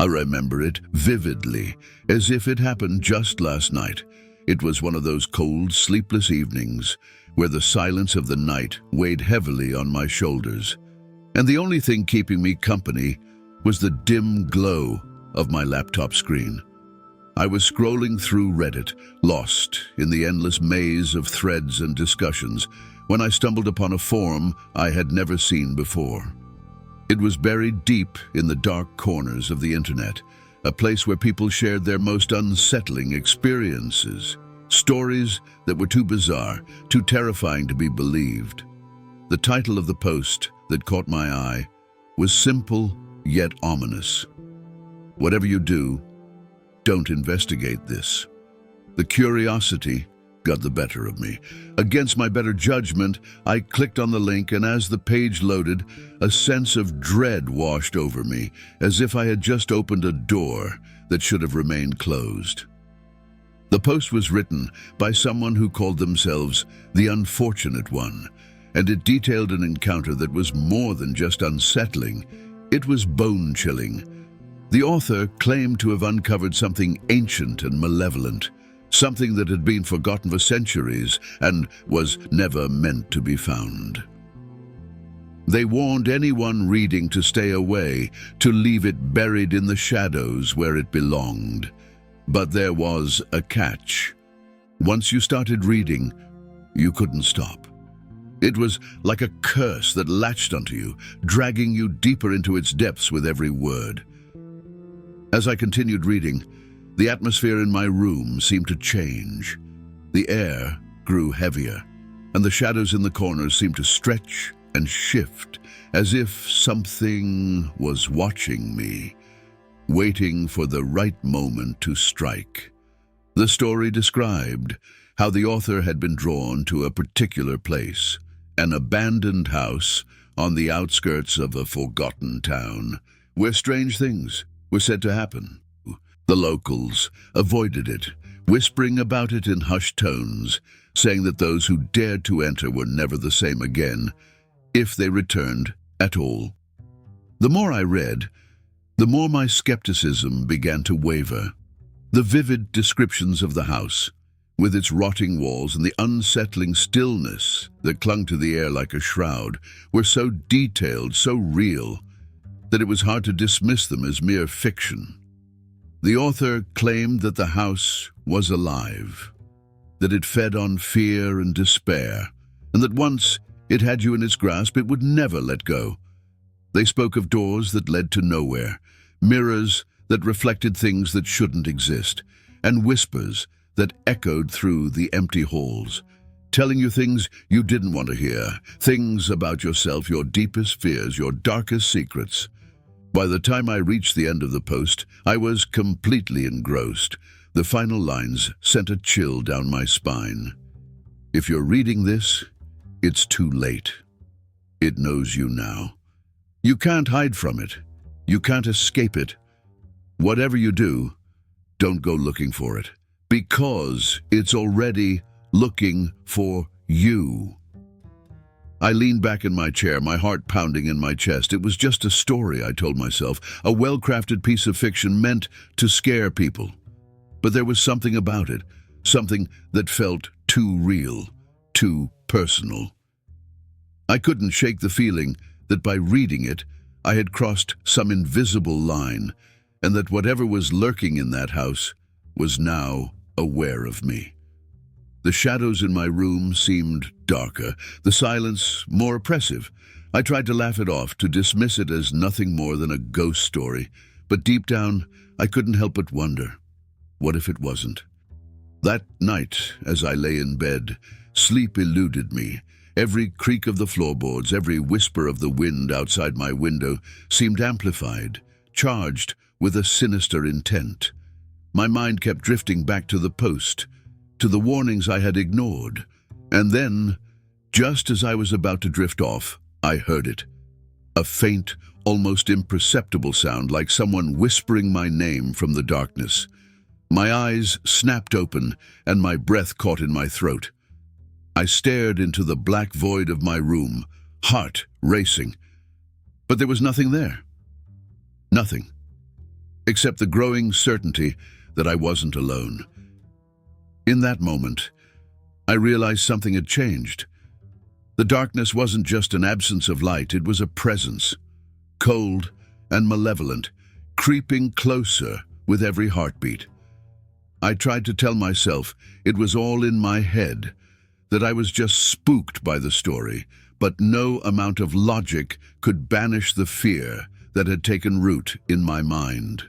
I remember it vividly, as if it happened just last night. It was one of those cold, sleepless evenings where the silence of the night weighed heavily on my shoulders, and the only thing keeping me company was the dim glow of my laptop screen. I was scrolling through Reddit, lost in the endless maze of threads and discussions, when I stumbled upon a forum I had never seen before. It was buried deep in the dark corners of the internet, a place where people shared their most unsettling experiences, stories that were too bizarre, too terrifying to be believed. The title of the post that caught my eye was simple yet ominous. Whatever you do, don't investigate this. The curiosity got the better of me. Against my better judgment, I clicked on the link, and as the page loaded, a sense of dread washed over me, as if I had just opened a door that should have remained closed. The post was written by someone who called themselves the Unfortunate One, and it detailed an encounter that was more than just unsettling. It was bone-chilling. The author claimed to have uncovered something ancient and malevolent, something that had been forgotten for centuries and was never meant to be found. They warned anyone reading to stay away, to leave it buried in the shadows where it belonged. But there was a catch. Once you started reading, you couldn't stop. It was like a curse that latched onto you, dragging you deeper into its depths with every word. As I continued reading, the atmosphere in my room seemed to change. The air grew heavier, and the shadows in the corners seemed to stretch and shift, as if something was watching me, waiting for the right moment to strike. The story described how the author had been drawn to a particular place, an abandoned house on the outskirts of a forgotten town, where strange things were said to happen. The locals avoided it, whispering about it in hushed tones, saying that those who dared to enter were never the same again, if they returned at all. The more I read, the more my skepticism began to waver. The vivid descriptions of the house, with its rotting walls and the unsettling stillness that clung to the air like a shroud, were so detailed, so real, that it was hard to dismiss them as mere fiction. The author claimed that the house was alive, that it fed on fear and despair, and that once it had you in its grasp, it would never let go. They spoke of doors that led to nowhere, mirrors that reflected things that shouldn't exist, and whispers that echoed through the empty halls, telling you things you didn't want to hear, things about yourself, your deepest fears, your darkest secrets. By the time I reached the end of the post, I was completely engrossed. The final lines sent a chill down my spine. If you're reading this, it's too late. It knows you now. You can't hide from it. You can't escape it. Whatever you do, don't go looking for it, because it's already looking for you. I leaned back in my chair, my heart pounding in my chest. It was just a story, I told myself, a well-crafted piece of fiction meant to scare people. But there was something about it, something that felt too real, too personal. I couldn't shake the feeling that by reading it, I had crossed some invisible line, and that whatever was lurking in that house was now aware of me. The shadows in my room seemed darker, the silence more oppressive. I tried to laugh it off, to dismiss it as nothing more than a ghost story, but deep down, I couldn't help but wonder, what if it wasn't? That night, as I lay in bed, sleep eluded me. Every creak of the floorboards, every whisper of the wind outside my window seemed amplified, charged with a sinister intent. My mind kept drifting back to the post, to the warnings I had ignored. And then, just as I was about to drift off, I heard it. A faint, almost imperceptible sound, like someone whispering my name from the darkness. My eyes snapped open, and my breath caught in my throat. I stared into the black void of my room, heart racing. But there was nothing there. Nothing. except the growing certainty that I wasn't alone. In that moment, I realized something had changed. The darkness wasn't just an absence of light, it was a presence, cold and malevolent, creeping closer with every heartbeat. I tried to tell myself it was all in my head, that I was just spooked by the story, but no amount of logic could banish the fear that had taken root in my mind.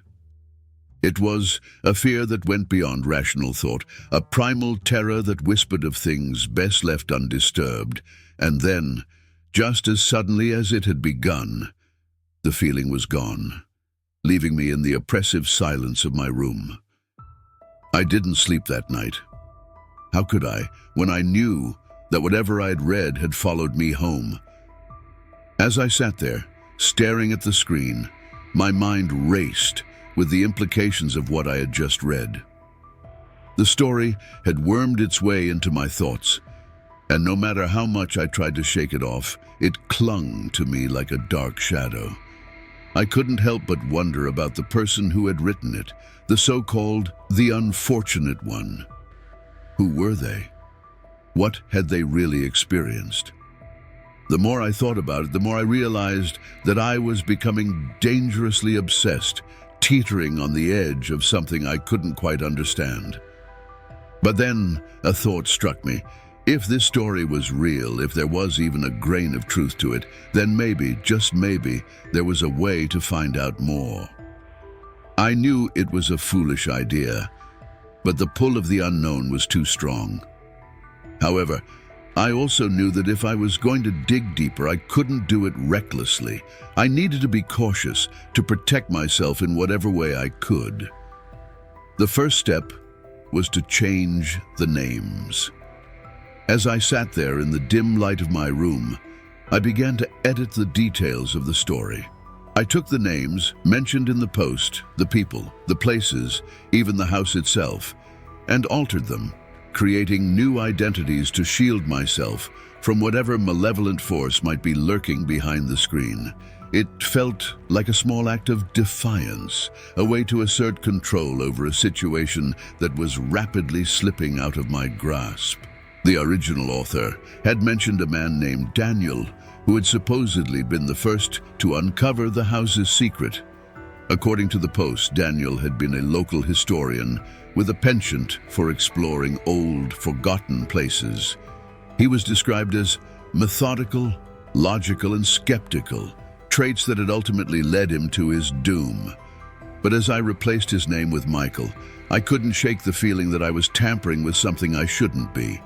It was a fear that went beyond rational thought, a primal terror that whispered of things best left undisturbed, and then, just as suddenly as it had begun, the feeling was gone, leaving me in the oppressive silence of my room. I didn't sleep that night. How could I, when I knew that whatever I had read had followed me home? As I sat there, staring at the screen, my mind raced with the implications of what I had just read. The story had wormed its way into my thoughts, and no matter how much I tried to shake it off, it clung to me like a dark shadow. I couldn't help but wonder about the person who had written it, the so-called the unfortunate one. Who were they? What had they really experienced? The more I thought about it, the more I realized that I was becoming dangerously obsessed, teetering on the edge of something I couldn't quite understand. But then a thought struck me. If this story was real, if there was even a grain of truth to it, then maybe, just maybe, there was a way to find out more. I knew it was a foolish idea, but the pull of the unknown was too strong. However, I also knew that if I was going to dig deeper, I couldn't do it recklessly. I needed to be cautious, to protect myself in whatever way I could. The first step was to change the names. As I sat there in the dim light of my room, I began to edit the details of the story. I took the names mentioned in the post, the people, the places, even the house itself, and altered them, creating new identities to shield myself from whatever malevolent force might be lurking behind the screen. It felt like a small act of defiance, a way to assert control over a situation that was rapidly slipping out of my grasp. The original author had mentioned a man named Daniel, who had supposedly been the first to uncover the house's secret. According to the post, Daniel had been a local historian with a penchant for exploring old, forgotten places. He was described as methodical, logical, and skeptical, traits that had ultimately led him to his doom. But as I replaced his name with Michael, I couldn't shake the feeling that I was tampering with something I shouldn't be.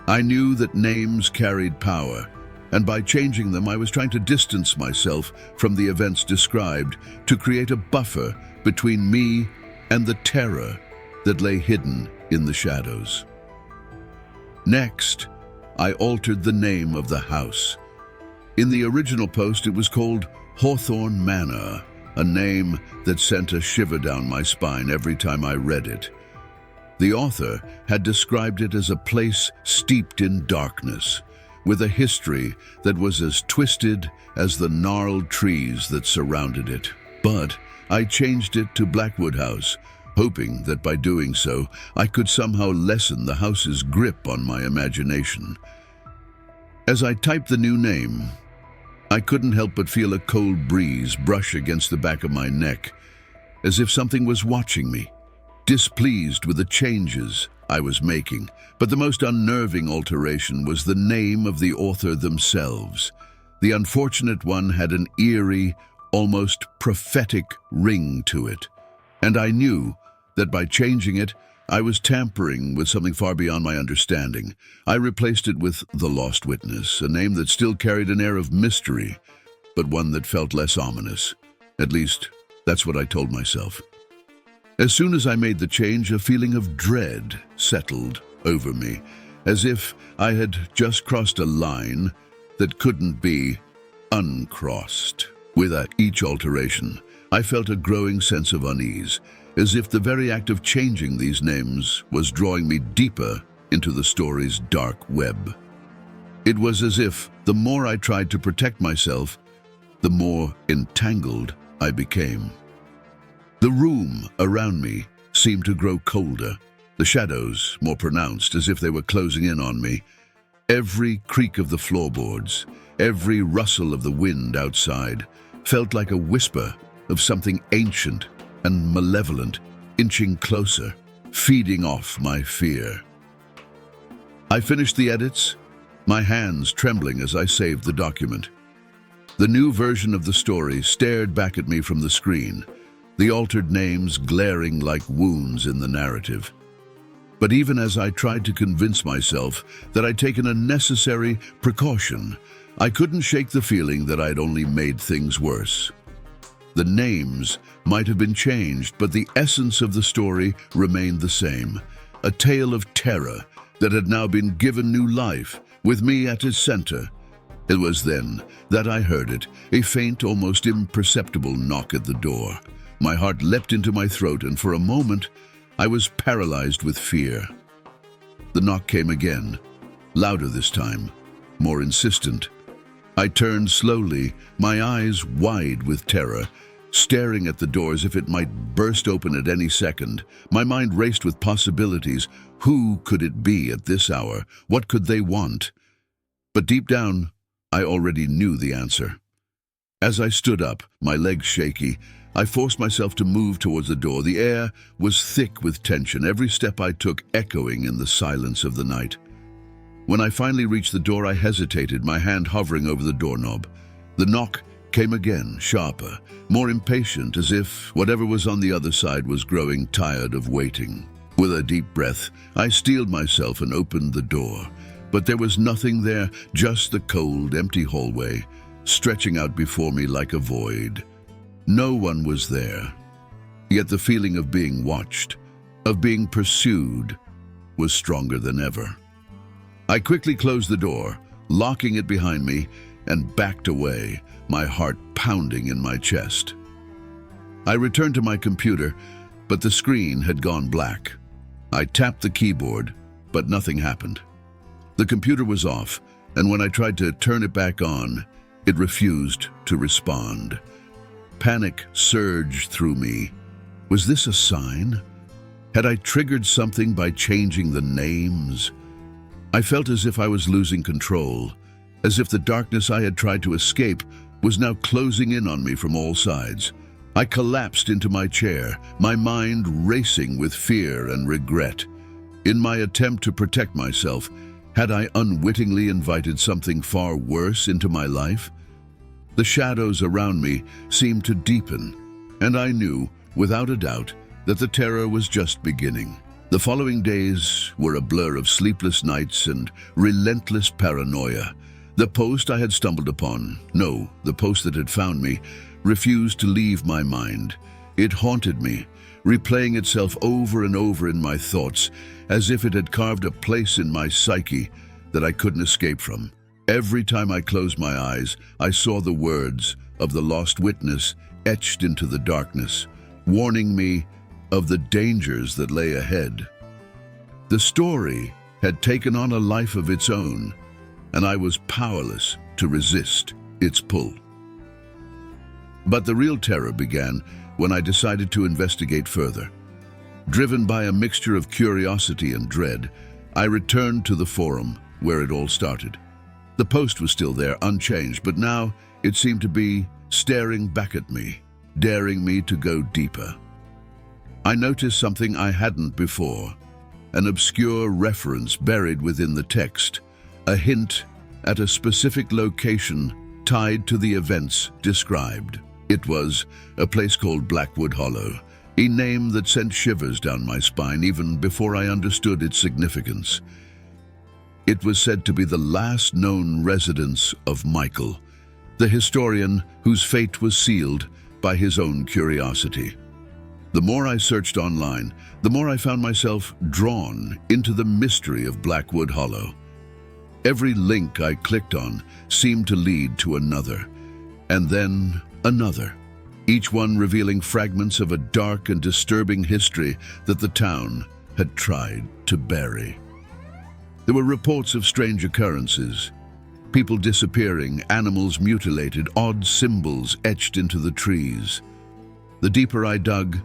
I knew that names carried power, and by changing them, I was trying to distance myself from the events described, to create a buffer between me and the terror that lay hidden in the shadows. Next, I altered the name of the house. In the original post, it was called Hawthorne Manor, a name that sent a shiver down my spine every time I read it. The author had described it as a place steeped in darkness, with a history that was as twisted as the gnarled trees that surrounded it. But I changed it to Blackwood House, hoping that by doing so, I could somehow lessen the house's grip on my imagination. As I typed the new name, I couldn't help but feel a cold breeze brush against the back of my neck, as if something was watching me, displeased with the changes I was making. But the most unnerving alteration was the name of the author themselves. The unfortunate one had an eerie, almost prophetic ring to it, and I knew that by changing it, I was tampering with something far beyond my understanding. I replaced it with The Lost Witness, a name that still carried an air of mystery, but one that felt less ominous. At least, that's what I told myself. As soon as I made the change, a feeling of dread settled over me, as if I had just crossed a line that couldn't be uncrossed. With each alteration, I felt a growing sense of unease, as if the very act of changing these names was drawing me deeper into the story's dark web. It was as if the more I tried to protect myself, the more entangled I became. The room around me seemed to grow colder, the shadows more pronounced, as if they were closing in on me. Every creak of the floorboards, every rustle of the wind outside felt like a whisper of something ancient and malevolent inching closer, feeding off my fear. I finished the edits, my hands trembling as I saved the document. The new version of the story stared back at me from the screen, the altered names glaring like wounds in the narrative. But even as I tried to convince myself that I'd taken a necessary precaution, I couldn't shake the feeling that I'd only made things worse. The names might have been changed, but the essence of the story remained the same, a tale of terror that had now been given new life, with me at its center. It was then that I heard it, a faint, almost imperceptible knock at the door. My heart leapt into my throat, and for a moment, I was paralyzed with fear. The knock came again, louder this time, more insistent. I turned slowly, my eyes wide with terror, staring at the door as if it might burst open at any second. My mind raced with possibilities. Who could it be at this hour? What could they want? But deep down, I already knew the answer. As I stood up, my legs shaky, I forced myself to move towards the door. The air was thick with tension, every step I took echoing in the silence of the night. When I finally reached the door, I hesitated, my hand hovering over the doorknob. The knock came again, sharper, more impatient, as if whatever was on the other side was growing tired of waiting. With a deep breath, I steeled myself and opened the door. But there was nothing there, just the cold, empty hallway, stretching out before me like a void. No one was there. Yet the feeling of being watched, of being pursued, was stronger than ever. I quickly closed the door, locking it behind me, and backed away, my heart pounding in my chest. I returned to my computer, but the screen had gone black. I tapped the keyboard, but nothing happened. The computer was off, and when I tried to turn it back on, it refused to respond. Panic surged through me. Was this a sign? Had I triggered something by changing the names? I felt as if I was losing control, as if the darkness I had tried to escape was now closing in on me from all sides. I collapsed into my chair, my mind racing with fear and regret. In my attempt to protect myself, had I unwittingly invited something far worse into my life? The shadows around me seemed to deepen, and I knew, without a doubt, that the terror was just beginning. The following days were a blur of sleepless nights and relentless paranoia. The post I had stumbled upon, no, the post that had found me, refused to leave my mind. It haunted me, replaying itself over and over in my thoughts, as if it had carved a place in my psyche that I couldn't escape from. Every time I closed my eyes, I saw the words of the lost witness etched into the darkness, warning me of the dangers that lay ahead. The story had taken on a life of its own, and I was powerless to resist its pull. But the real terror began when I decided to investigate further. Driven by a mixture of curiosity and dread, I returned to the forum where it all started. The post was still there, unchanged, but now it seemed to be staring back at me, daring me to go deeper. I noticed something I hadn't before, an obscure reference buried within the text, a hint at a specific location tied to the events described. It was a place called Blackwood Hollow, a name that sent shivers down my spine even before I understood its significance. It was said to be the last known residence of Michael, the historian whose fate was sealed by his own curiosity. The more I searched online, the more I found myself drawn into the mystery of Blackwood Hollow. Every link I clicked on seemed to lead to another, and then another, each one revealing fragments of a dark and disturbing history that the town had tried to bury. There were reports of strange occurrences, people disappearing, animals mutilated, odd symbols etched into the trees. The deeper I dug,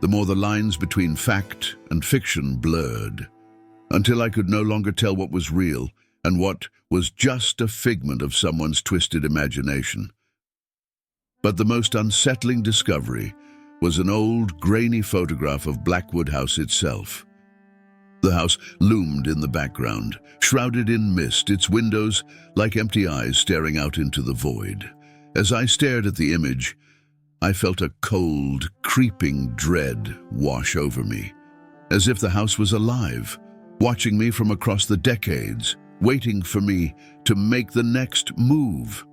the more the lines between fact and fiction blurred, until I could no longer tell what was real and what was just a figment of someone's twisted imagination. But the most unsettling discovery was an old, grainy photograph of Blackwood House itself. The house loomed in the background, shrouded in mist, its windows like empty eyes staring out into the void. As I stared at the image, I felt a cold, creeping dread wash over me, as if the house was alive, watching me from across the decades, waiting for me to make the next move.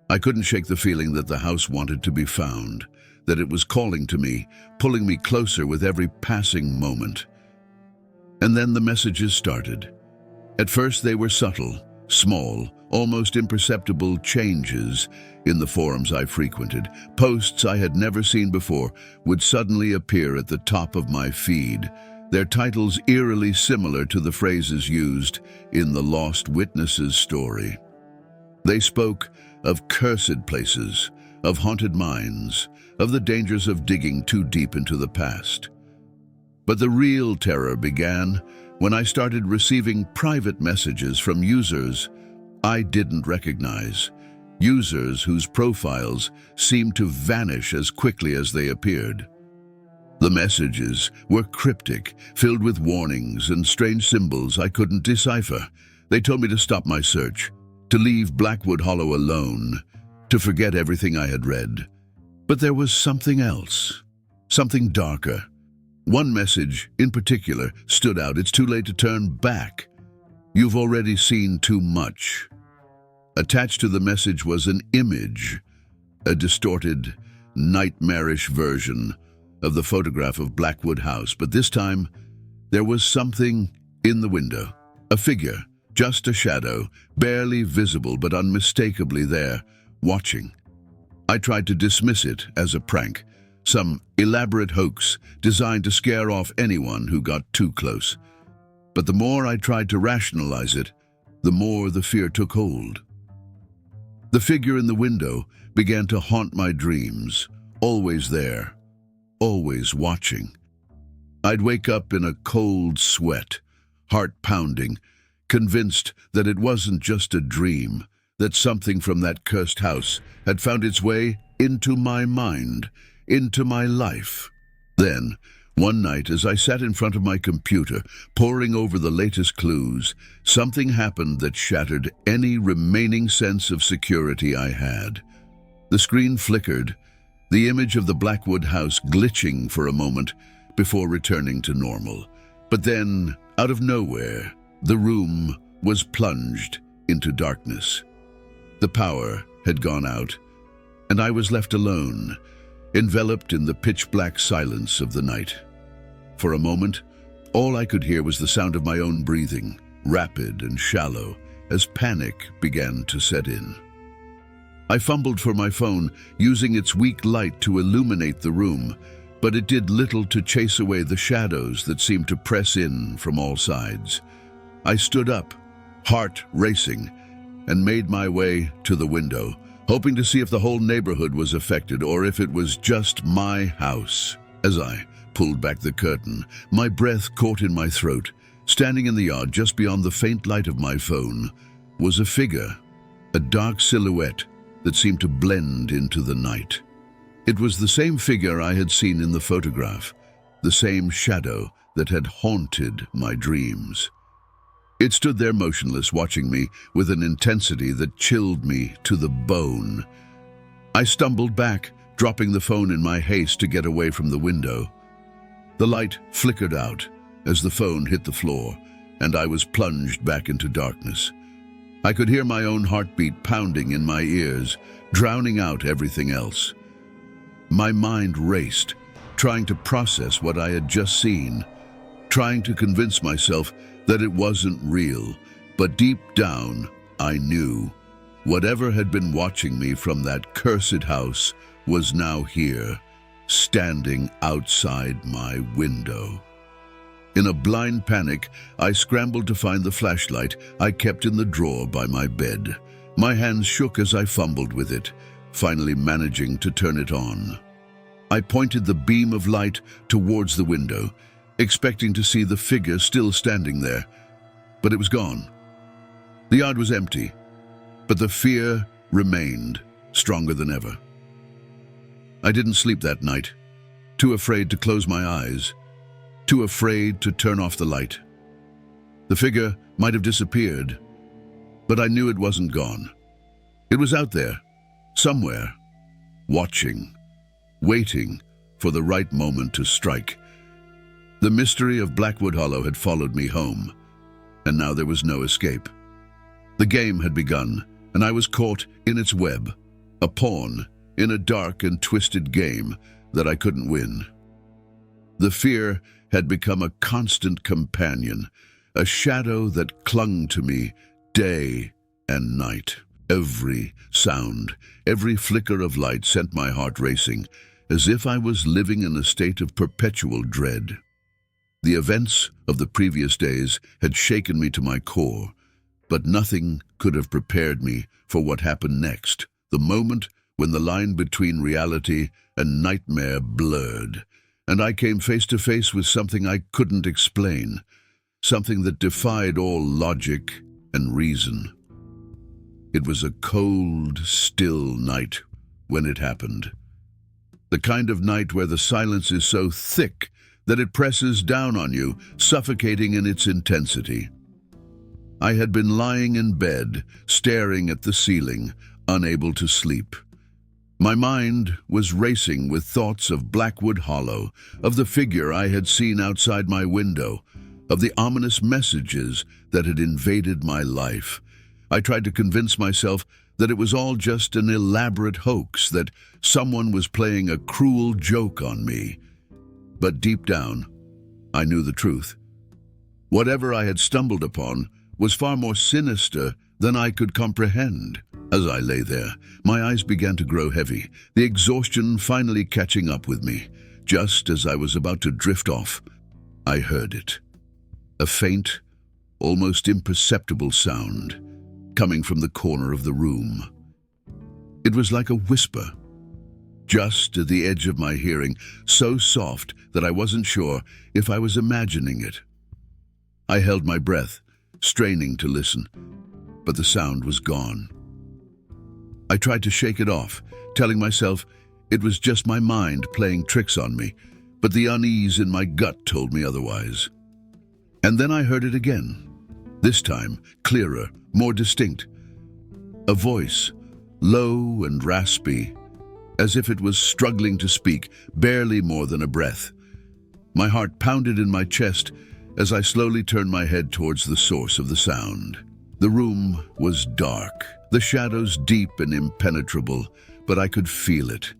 I couldn't shake the feeling that the house wanted to be found, that it was calling to me, pulling me closer with every passing moment. And then the messages started. At first they were subtle, small, almost imperceptible changes in the forums I frequented. Posts I had never seen before would suddenly appear at the top of my feed, their titles eerily similar to the phrases used in the Lost Witnesses story. They spoke of cursed places, of haunted mines, of the dangers of digging too deep into the past. But the real terror began when I started receiving private messages from users I didn't recognize, users whose profiles seemed to vanish as quickly as they appeared. The messages were cryptic, filled with warnings and strange symbols I couldn't decipher. They told me to stop my search, to leave Blackwood Hollow alone, to forget everything I had read. But there was something else, something darker. One message, in particular, stood out. It's too late to turn back. You've already seen too much. Attached to the message was an image, a distorted, nightmarish version of the photograph of Blackwood House. But this time, there was something in the window. A figure, just a shadow, barely visible but unmistakably there, watching. I tried to dismiss it as a prank, some elaborate hoax designed to scare off anyone who got too close. But the more I tried to rationalize it, the more the fear took hold. The figure in the window began to haunt my dreams, always there, always watching. I'd wake up in a cold sweat, heart pounding, convinced that it wasn't just a dream, that something from that cursed house had found its way into my mind, into my life. Then, one night, as I sat in front of my computer, poring over the latest clues, something happened that shattered any remaining sense of security I had. The screen flickered, the image of the Blackwood House glitching for a moment before returning to normal. But then, out of nowhere, the room was plunged into darkness. The power had gone out, and I was left alone, enveloped in the pitch-black silence of the night. For a moment, all I could hear was the sound of my own breathing, rapid and shallow, as panic began to set in. I fumbled for my phone, using its weak light to illuminate the room, but it did little to chase away the shadows that seemed to press in from all sides. I stood up, heart racing, and made my way to the window, hoping to see if the whole neighborhood was affected or if it was just my house. As I pulled back the curtain, my breath caught in my throat. Standing in the yard just beyond the faint light of my phone was a figure, a dark silhouette that seemed to blend into the night. It was the same figure I had seen in the photograph, the same shadow that had haunted my dreams. It stood there motionless, watching me with an intensity that chilled me to the bone. I stumbled back, dropping the phone in my haste to get away from the window. The light flickered out as the phone hit the floor, and I was plunged back into darkness. I could hear my own heartbeat pounding in my ears, drowning out everything else. My mind raced, trying to process what I had just seen, trying to convince myself that it wasn't real, but deep down, I knew. Whatever had been watching me from that cursed house was now here, standing outside my window. In a blind panic, I scrambled to find the flashlight I kept in the drawer by my bed. My hands shook as I fumbled with it, finally managing to turn it on. I pointed the beam of light towards the window, expecting to see the figure still standing there, but it was gone. The yard was empty, but the fear remained, stronger than ever. I didn't sleep that night, too afraid to close my eyes, too afraid to turn off the light. The figure might have disappeared, but I knew it wasn't gone. It was out there, somewhere, watching, waiting for the right moment to strike. The mystery of Blackwood Hollow had followed me home, and now there was no escape. The game had begun, and I was caught in its web, a pawn in a dark and twisted game that I couldn't win. The fear had become a constant companion, a shadow that clung to me day and night. Every sound, every flicker of light sent my heart racing, as if I was living in a state of perpetual dread. The events of the previous days had shaken me to my core, but nothing could have prepared me for what happened next, the moment when the line between reality and nightmare blurred, and I came face to face with something I couldn't explain, something that defied all logic and reason. It was a cold, still night when it happened. The kind of night where the silence is so thick that it presses down on you, suffocating in its intensity. I had been lying in bed, staring at the ceiling, unable to sleep. My mind was racing with thoughts of Blackwood Hollow, of the figure I had seen outside my window, of the ominous messages that had invaded my life. I tried to convince myself that it was all just an elaborate hoax, that someone was playing a cruel joke on me. But deep down, I knew the truth. Whatever I had stumbled upon was far more sinister than I could comprehend. As I lay there, my eyes began to grow heavy, the exhaustion finally catching up with me. Just as I was about to drift off, I heard it. A faint, almost imperceptible sound coming from the corner of the room. It was like a whisper, just at the edge of my hearing, so soft that I wasn't sure if I was imagining it. I held my breath, straining to listen, but the sound was gone. I tried to shake it off, telling myself it was just my mind playing tricks on me, but the unease in my gut told me otherwise. And then I heard it again, this time clearer, more distinct. A voice, low and raspy, as if it was struggling to speak, barely more than a breath. My heart pounded in my chest as I slowly turned my head towards the source of the sound. The room was dark, the shadows deep and impenetrable, but I could feel it.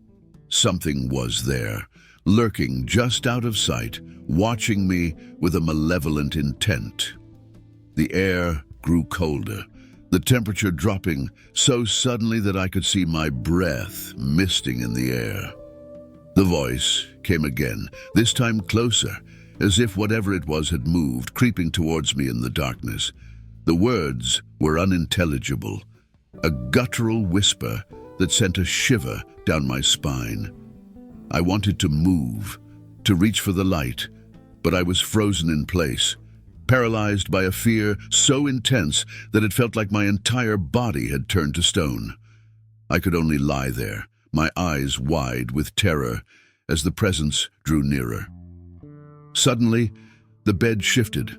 Something was there, lurking just out of sight, watching me with a malevolent intent. The air grew colder, the temperature dropping so suddenly that I could see my breath misting in the air. The voice came again, this time closer, as if whatever it was had moved, creeping towards me in the darkness. The words were unintelligible, a guttural whisper that sent a shiver down my spine. I wanted to move, to reach for the light, but I was frozen in place, paralyzed by a fear so intense that it felt like my entire body had turned to stone. I could only lie there, my eyes wide with terror, as the presence drew nearer. Suddenly, the bed shifted.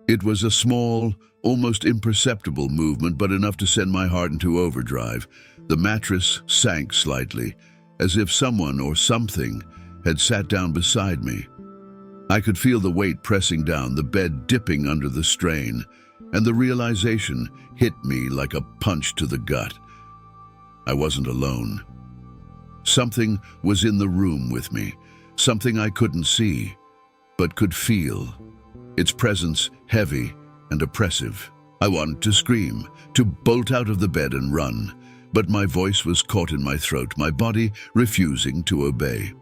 It was a small, almost imperceptible movement, but enough to send my heart into overdrive. The mattress sank slightly, as if someone or something had sat down beside me. I could feel the weight pressing down, the bed dipping under the strain, and the realization hit me like a punch to the gut. I wasn't alone. Something was in the room with me, something I couldn't see, but could feel. Its presence heavy and oppressive. I wanted to scream, to bolt out of the bed and run, but my voice was caught in my throat, my body refusing to obey.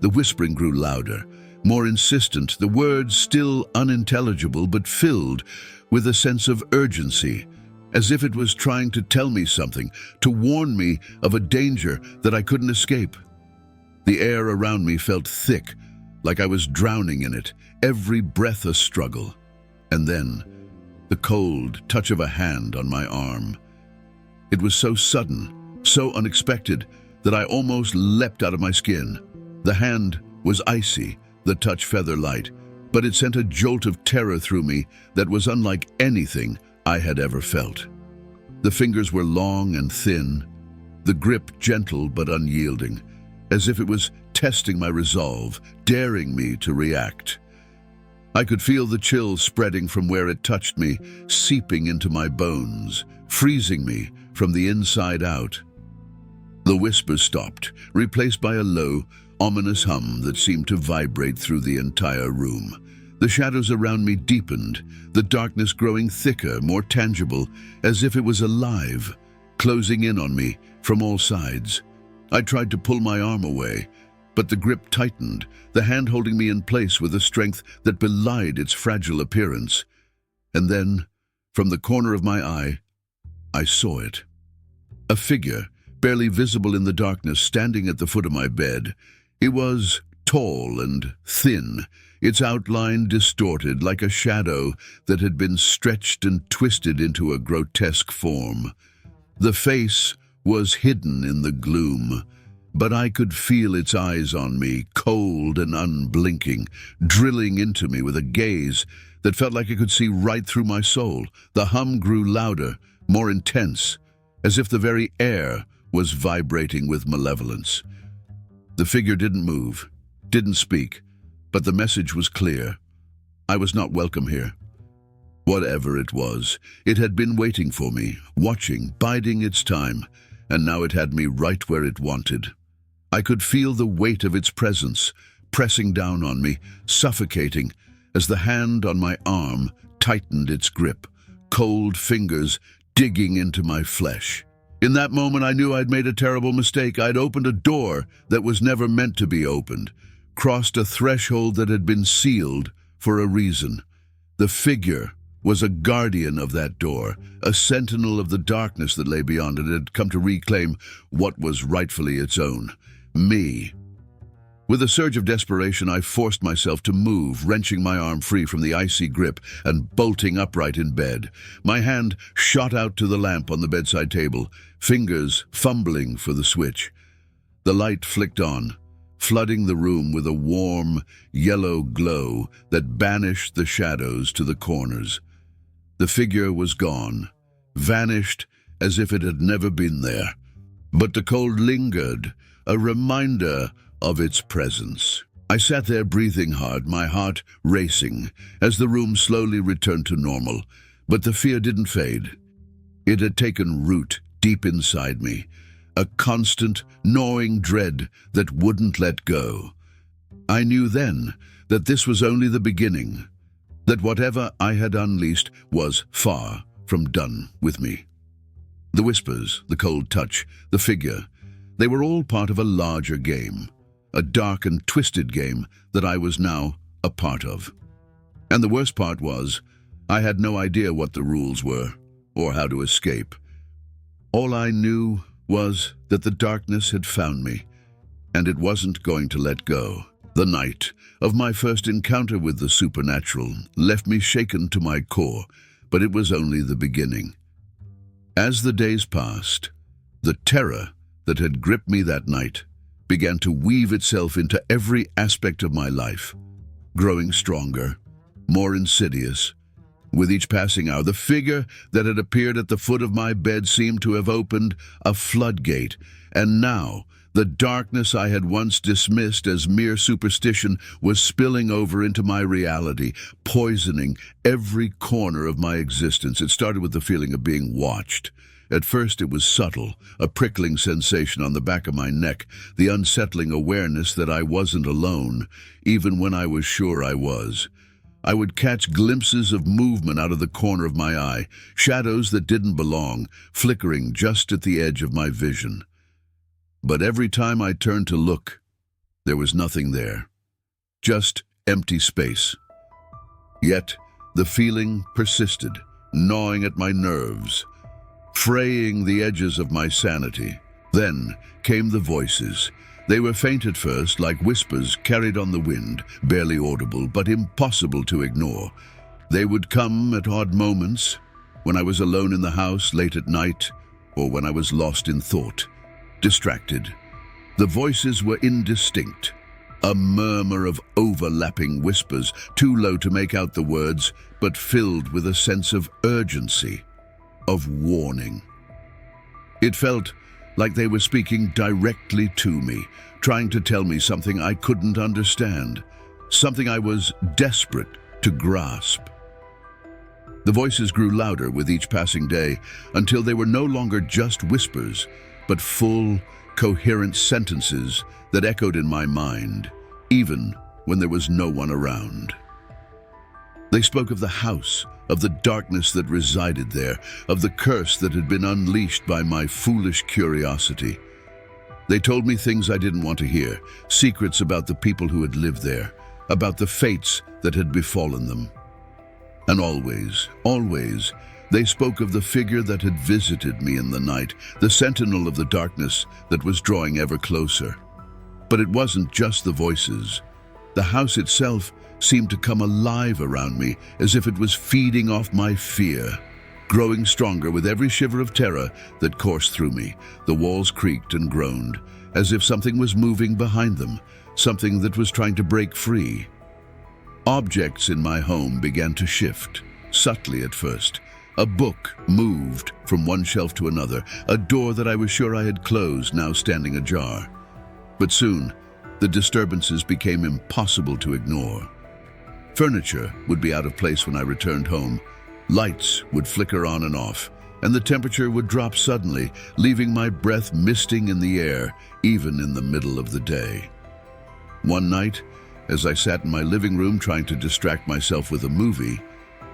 The whispering grew louder, more insistent, the words still unintelligible but filled with a sense of urgency, as if it was trying to tell me something, to warn me of a danger that I couldn't escape. The air around me felt thick, like I was drowning in it, every breath a struggle. And then, the cold touch of a hand on my arm. It was so sudden, so unexpected, that I almost leapt out of my skin. The hand was icy, the touch feather-light, but it sent a jolt of terror through me that was unlike anything I had ever felt. The fingers were long and thin, the grip gentle but unyielding, as if it was testing my resolve, daring me to react. I could feel the chill spreading from where it touched me, seeping into my bones, freezing me from the inside out. The whispers stopped, replaced by a low, ominous hum that seemed to vibrate through the entire room. The shadows around me deepened, the darkness growing thicker, more tangible, as if it was alive, closing in on me from all sides. I tried to pull my arm away, but the grip tightened, the hand holding me in place with a strength that belied its fragile appearance. And then, from the corner of my eye, I saw it. A figure, barely visible in the darkness, standing at the foot of my bed. It was tall and thin, its outline distorted like a shadow that had been stretched and twisted into a grotesque form. The face was hidden in the gloom, but I could feel its eyes on me, cold and unblinking, drilling into me with a gaze that felt like it could see right through my soul. The hum grew louder, more intense, as if the very air was vibrating with malevolence. The figure didn't move, didn't speak, but the message was clear. I was not welcome here. Whatever it was, it had been waiting for me, watching, biding its time, and now it had me right where it wanted. I could feel the weight of its presence, pressing down on me, suffocating, as the hand on my arm tightened its grip, cold fingers digging into my flesh. In that moment, I knew I'd made a terrible mistake. I'd opened a door that was never meant to be opened, crossed a threshold that had been sealed for a reason. The figure was a guardian of that door, a sentinel of the darkness that lay beyond it. It had come to reclaim what was rightfully its own. Me. With a surge of desperation, I forced myself to move, wrenching my arm free from the icy grip and bolting upright in bed. My hand shot out to the lamp on the bedside table, fingers fumbling for the switch. The light flicked on, flooding the room with a warm, yellow glow that banished the shadows to the corners. The figure was gone, vanished as if it had never been there. But the cold lingered, a reminder of its presence. I sat there breathing hard, my heart racing, as the room slowly returned to normal. But the fear didn't fade. It had taken root deep inside me, a constant, gnawing dread that wouldn't let go. I knew then that this was only the beginning, that whatever I had unleashed was far from done with me. The whispers, the cold touch, the figure, they were all part of a larger game, a dark and twisted game that I was now a part of. And the worst part was, I had no idea what the rules were, or how to escape. All I knew was that the darkness had found me, and it wasn't going to let go. The night of my first encounter with the supernatural left me shaken to my core, but it was only the beginning. As the days passed, the terror that had gripped me that night began to weave itself into every aspect of my life, growing stronger, more insidious. With each passing hour, the figure that had appeared at the foot of my bed seemed to have opened a floodgate, and now the darkness I had once dismissed as mere superstition was spilling over into my reality, poisoning every corner of my existence. It started with the feeling of being watched. At first it was subtle, a prickling sensation on the back of my neck, the unsettling awareness that I wasn't alone, even when I was sure I was. I would catch glimpses of movement out of the corner of my eye, shadows that didn't belong, flickering just at the edge of my vision. But every time I turned to look, there was nothing there, just empty space. Yet the feeling persisted, gnawing at my nerves, fraying the edges of my sanity. Then came the voices, They were faint at first, like whispers carried on the wind, barely audible, but impossible to ignore. They would come at odd moments, when I was alone in the house late at night, or when I was lost in thought, distracted. The voices were indistinct, a murmur of overlapping whispers, too low to make out the words, but filled with a sense of urgency, of warning. It felt like they were speaking directly to me, trying to tell me something I couldn't understand, something I was desperate to grasp. The voices grew louder with each passing day until they were no longer just whispers, but full, coherent sentences that echoed in my mind, even when there was no one around. They spoke of the house, of the darkness that resided there, of the curse that had been unleashed by my foolish curiosity. They told me things I didn't want to hear, secrets about the people who had lived there, about the fates that had befallen them. And always, always, they spoke of the figure that had visited me in the night, the sentinel of the darkness that was drawing ever closer. But it wasn't just the voices. The house itself seemed to come alive around me, as if it was feeding off my fear, growing stronger with every shiver of terror that coursed through me. The walls creaked and groaned, as if something was moving behind them, something that was trying to break free. Objects in my home began to shift, subtly at first. A book moved from one shelf to another, a door that I was sure I had closed now standing ajar. But soon, the disturbances became impossible to ignore. Furniture would be out of place when I returned home. Lights would flicker on and off, and the temperature would drop suddenly, leaving my breath misting in the air, even in the middle of the day. One night, as I sat in my living room trying to distract myself with a movie,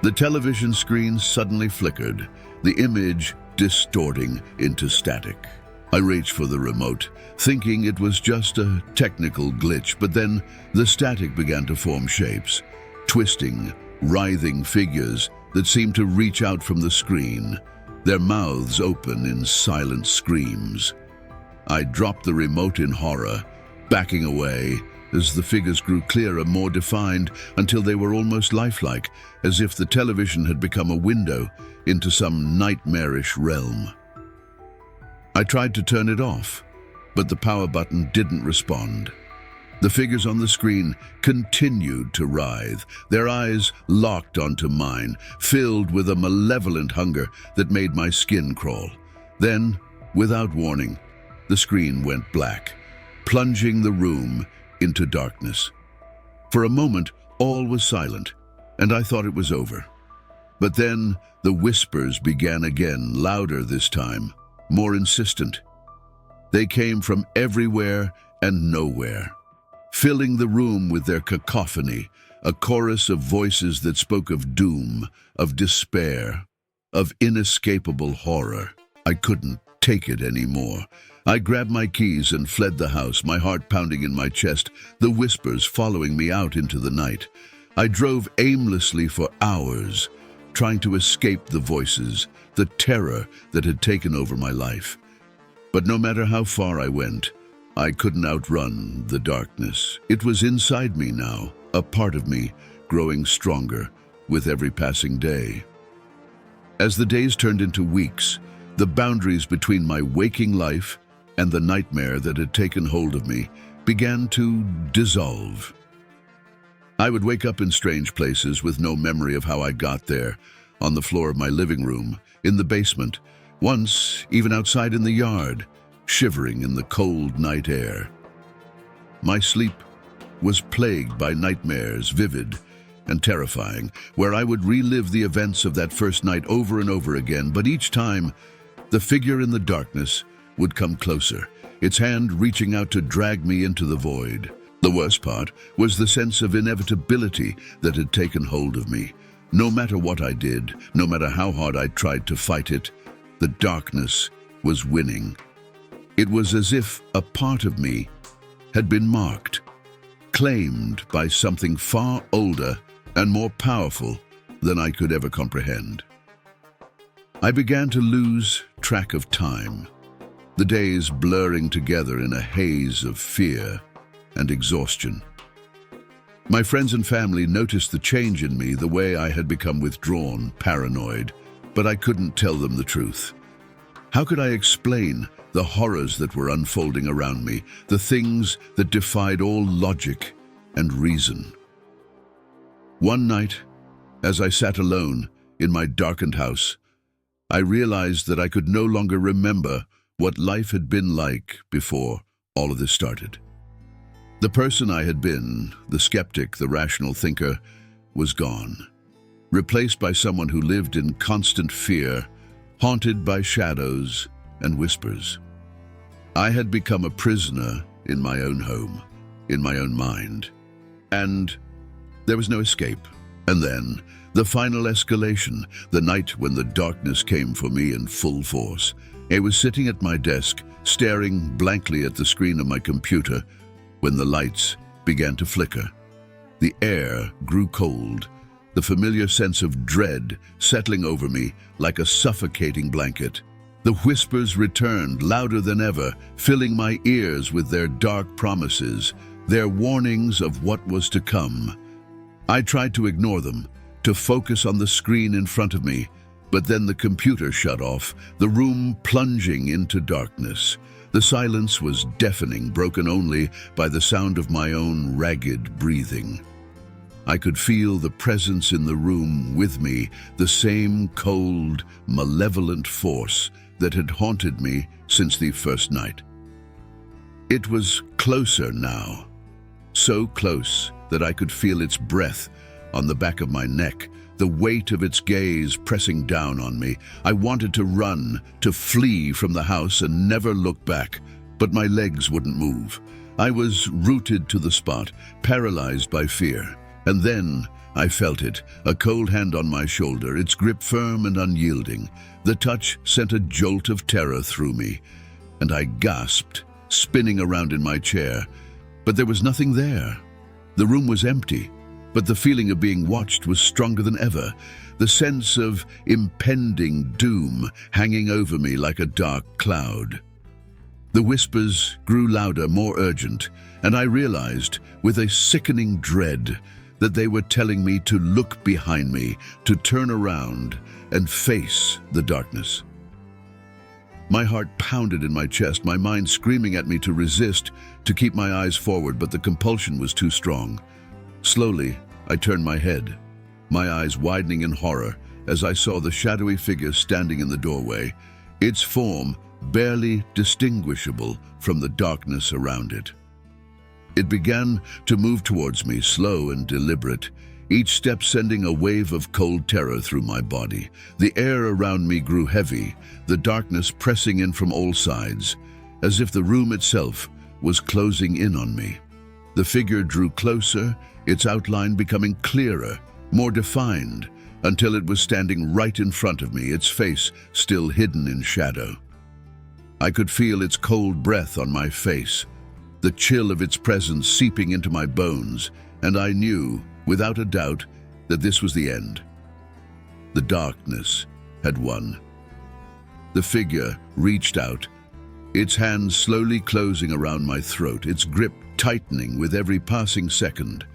the television screen suddenly flickered, the image distorting into static. I reached for the remote, thinking it was just a technical glitch, but then the static began to form shapes, twisting, writhing figures that seemed to reach out from the screen, their mouths open in silent screams. I dropped the remote in horror, backing away as the figures grew clearer, more defined, until they were almost lifelike, as if the television had become a window into some nightmarish realm. I tried to turn it off, but the power button didn't respond. The figures on the screen continued to writhe, their eyes locked onto mine, filled with a malevolent hunger that made my skin crawl. Then, without warning, the screen went black, plunging the room into darkness. For a moment, all was silent, and I thought it was over. But then the whispers began again, louder this time, more insistent. They came from everywhere and nowhere, filling the room with their cacophony, a chorus of voices that spoke of doom, of despair, of inescapable horror. I couldn't take it anymore. I grabbed my keys and fled the house, my heart pounding in my chest, the whispers following me out into the night. I drove aimlessly for hours, trying to escape the voices, the terror that had taken over my life. But no matter how far I went, I couldn't outrun the darkness. It was inside me now, a part of me, growing stronger with every passing day. As the days turned into weeks, the boundaries between my waking life and the nightmare that had taken hold of me began to dissolve. I would wake up in strange places with no memory of how I got there, on the floor of my living room, in the basement, once even outside in the yard, shivering in the cold night air. My sleep was plagued by nightmares, vivid and terrifying, where I would relive the events of that first night over and over again, but each time, the figure in the darkness would come closer, its hand reaching out to drag me into the void. The worst part was the sense of inevitability that had taken hold of me. No matter what I did, no matter how hard I tried to fight it, the darkness was winning. It was as if a part of me had been marked, claimed by something far older and more powerful than I could ever comprehend. I began to lose track of time. the days blurring together in a haze of fear and exhaustion. My friends and family noticed the change in me, the way I had become withdrawn, paranoid, but I couldn't tell them the truth. How could I explain the horrors that were unfolding around me, the things that defied all logic and reason? One night, as I sat alone in my darkened house, I realized that I could no longer remember what life had been like before all of this started. The person I had been, the skeptic, the rational thinker, was gone, replaced by someone who lived in constant fear, haunted by shadows and whispers. I had become a prisoner in my own home, in my own mind, and there was no escape. And then, the final escalation, the night when the darkness came for me in full force. I was sitting at my desk, staring blankly at the screen of my computer, when the lights began to flicker. The air grew cold, the familiar sense of dread settling over me like a suffocating blanket. The whispers returned, louder than ever, filling my ears with their dark promises, their warnings of what was to come. I tried to ignore them, to focus on the screen in front of me, but then the computer shut off, the room plunging into darkness. The silence was deafening, broken only by the sound of my own ragged breathing. I could feel the presence in the room with me, the same cold, malevolent force that had haunted me since the first night. It was closer now, so close that I could feel its breath on the back of my neck, the weight of its gaze pressing down on me. I wanted to run, to flee from the house and never look back, but my legs wouldn't move. I was rooted to the spot, paralyzed by fear. And then I felt it, a cold hand on my shoulder, its grip firm and unyielding. The touch sent a jolt of terror through me, and I gasped, spinning around in my chair. But there was nothing there. The room was empty, but the feeling of being watched was stronger than ever, the sense of impending doom hanging over me like a dark cloud. The whispers grew louder, more urgent, and I realized, with a sickening dread, that they were telling me to look behind me, to turn around and face the darkness. My heart pounded in my chest, my mind screaming at me to resist, to keep my eyes forward, but the compulsion was too strong. Slowly, I turned my head, my eyes widening in horror as I saw the shadowy figure standing in the doorway, its form barely distinguishable from the darkness around it. It began to move towards me, slow and deliberate, each step sending a wave of cold terror through my body. The air around me grew heavy, the darkness pressing in from all sides, as if the room itself was closing in on me. The figure drew closer, its outline becoming clearer, more defined, until it was standing right in front of me, its face still hidden in shadow. I could feel its cold breath on my face, the chill of its presence seeping into my bones, and I knew, without a doubt, that this was the end. The darkness had won. The figure reached out, its hands slowly closing around my throat, its grip tightening with every passing second.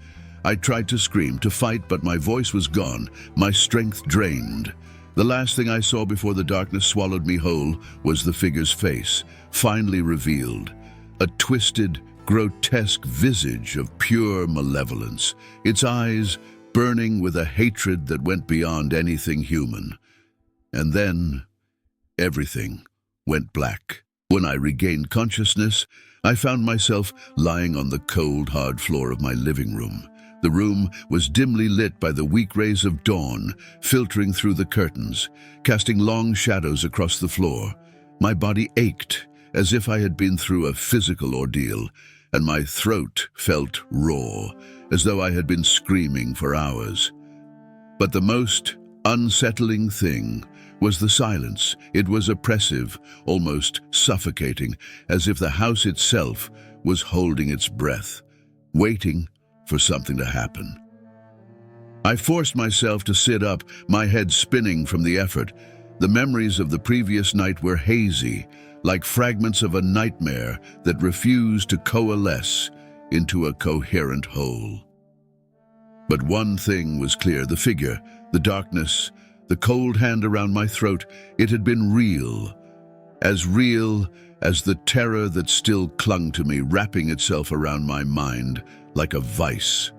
I tried to scream, to fight, but my voice was gone, my strength drained. The last thing I saw before the darkness swallowed me whole was the figure's face, finally revealed. A twisted, grotesque visage of pure malevolence, its eyes burning with a hatred that went beyond anything human. And then, everything went black. When I regained consciousness, I found myself lying on the cold, hard floor of my living room. The room was dimly lit by the weak rays of dawn, filtering through the curtains, casting long shadows across the floor. My body ached, as if I had been through a physical ordeal, and my throat felt raw, as though I had been screaming for hours. But the most unsettling thing was the silence. It was oppressive, almost suffocating, as if the house itself was holding its breath, waiting for something to happen. I forced myself to sit up, my head spinning from the effort. The memories of the previous night were hazy, like fragments of a nightmare that refused to coalesce into a coherent whole. But one thing was clear: the figure, the darkness, the cold hand around my throat. It had been real as the terror that still clung to me, wrapping itself around my mind like a vice.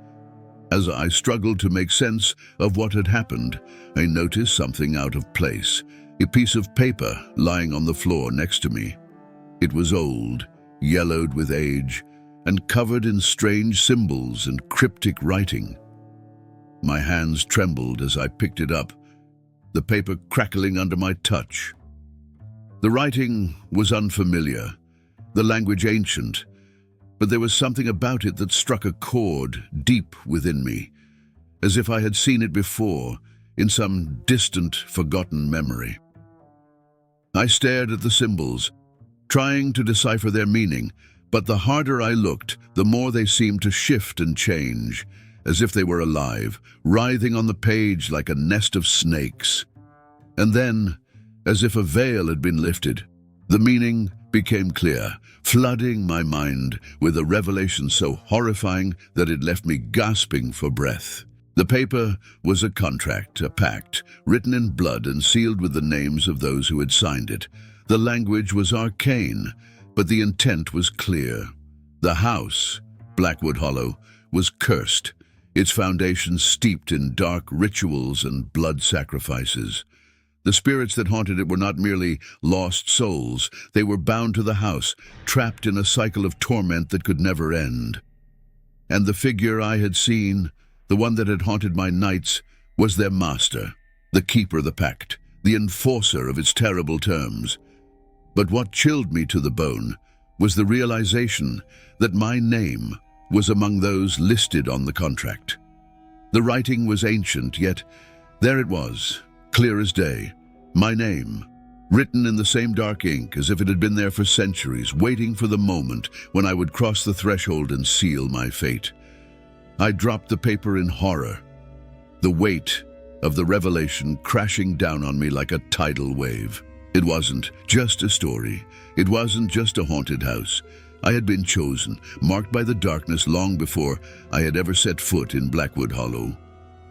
As I struggled to make sense of what had happened, I noticed something out of place: a piece of paper lying on the floor next to me. It was old, yellowed with age, and covered in strange symbols and cryptic writing. My hands trembled as I picked it up, the paper crackling under my touch. The writing was unfamiliar, the language ancient, but there was something about it that struck a chord deep within me, as if I had seen it before in some distant, forgotten memory. I stared at the symbols, trying to decipher their meaning, but the harder I looked, the more they seemed to shift and change, as if they were alive, writhing on the page like a nest of snakes. And then, as if a veil had been lifted, the meaning became clear, flooding my mind with a revelation so horrifying that it left me gasping for breath. The paper was a contract, a pact, written in blood and sealed with the names of those who had signed it. The language was arcane, but the intent was clear. The house, Blackwood Hollow, was cursed, its foundations steeped in dark rituals and blood sacrifices. The spirits that haunted it were not merely lost souls. They were bound to the house, trapped in a cycle of torment that could never end. And the figure I had seen, the one that had haunted my nights, was their master, the keeper of the pact, the enforcer of its terrible terms. But what chilled me to the bone was the realization that my name was among those listed on the contract. The writing was ancient, yet there it was, clear as day, my name, written in the same dark ink as if it had been there for centuries, waiting for the moment when I would cross the threshold and seal my fate. I dropped the paper in horror, the weight of the revelation crashing down on me like a tidal wave. It wasn't just a story. It wasn't just a haunted house. I had been chosen, marked by the darkness long before I had ever set foot in Blackwood Hollow.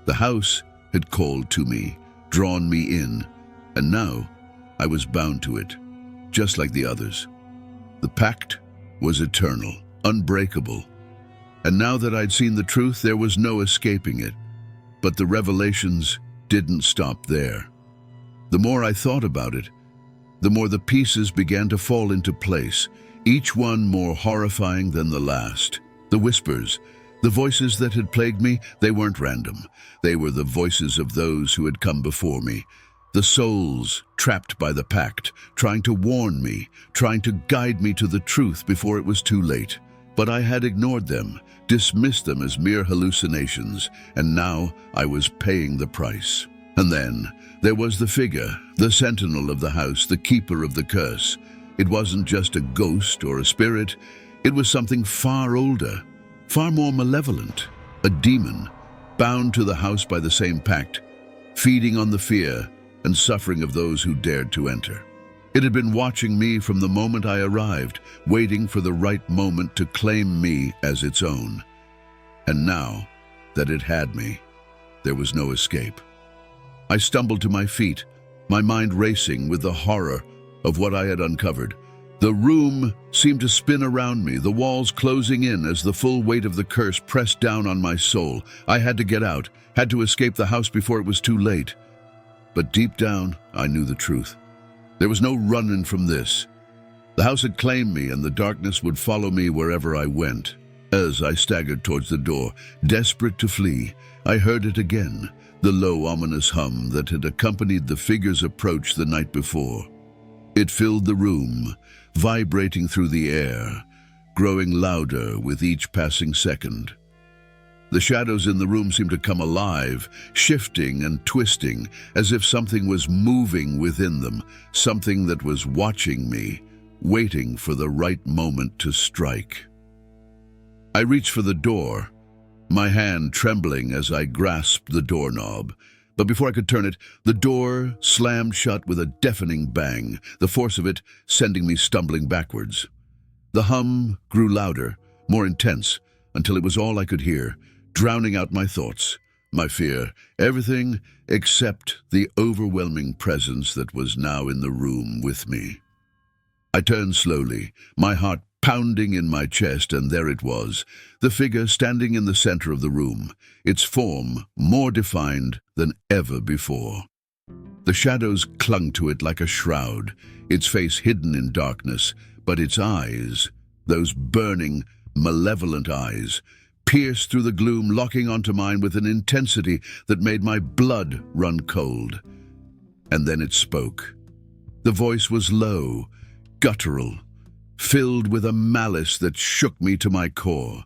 The house had called to me, drawn me in, and now I was bound to it, just like the others. The pact was eternal, unbreakable, and now that I'd seen the truth, there was no escaping it. But the revelations didn't stop there. The more I thought about it, the more the pieces began to fall into place, each one more horrifying than the last. The whispers, the voices that had plagued me, they weren't random. They were the voices of those who had come before me, the souls trapped by the pact, trying to warn me, trying to guide me to the truth before it was too late. But I had ignored them, dismissed them as mere hallucinations, and now I was paying the price. And then there was the figure, the sentinel of the house, the keeper of the curse. It wasn't just a ghost or a spirit. It was something far older, far more malevolent, a demon, bound to the house by the same pact, feeding on the fear and suffering of those who dared to enter. It had been watching me from the moment I arrived, waiting for the right moment to claim me as its own. And now that it had me, there was no escape. I stumbled to my feet, my mind racing with the horror of what I had uncovered. The room seemed to spin around me, the walls closing in as the full weight of the curse pressed down on my soul. I had to get out, had to escape the house before it was too late. But deep down, I knew the truth. There was no running from this. The house had claimed me, and the darkness would follow me wherever I went. As I staggered towards the door, desperate to flee, I heard it again, the low, ominous hum that had accompanied the figure's approach the night before. It filled the room, vibrating through the air, growing louder with each passing second. The shadows in the room seemed to come alive, shifting and twisting, as if something was moving within them, something that was watching me, waiting for the right moment to strike. I reached for the door, my hand trembling as I grasped the doorknob, But before I could turn it, the door slammed shut with a deafening bang, the force of it sending me stumbling backwards. The hum grew louder, more intense, until it was all I could hear, drowning out my thoughts, my fear, everything except the overwhelming presence that was now in the room with me. I turned slowly, my heart pounding in my chest, and there it was, the figure standing in the center of the room, its form more defined than ever before. The shadows clung to it like a shroud, its face hidden in darkness, but its eyes, those burning, malevolent eyes, pierced through the gloom, locking onto mine with an intensity that made my blood run cold. And then it spoke. The voice was low, guttural, filled with a malice that shook me to my core.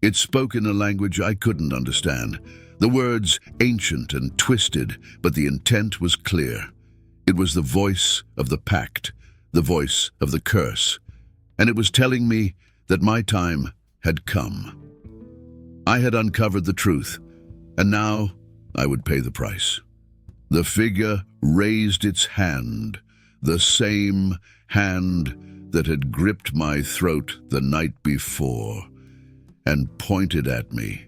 It spoke in a language I couldn't understand, the words ancient and twisted, but the intent was clear. It was the voice of the pact, the voice of the curse, and it was telling me that my time had come. I had uncovered the truth, and now I would pay the price. The figure raised its hand, the same hand that had gripped my throat the night before, and pointed at me,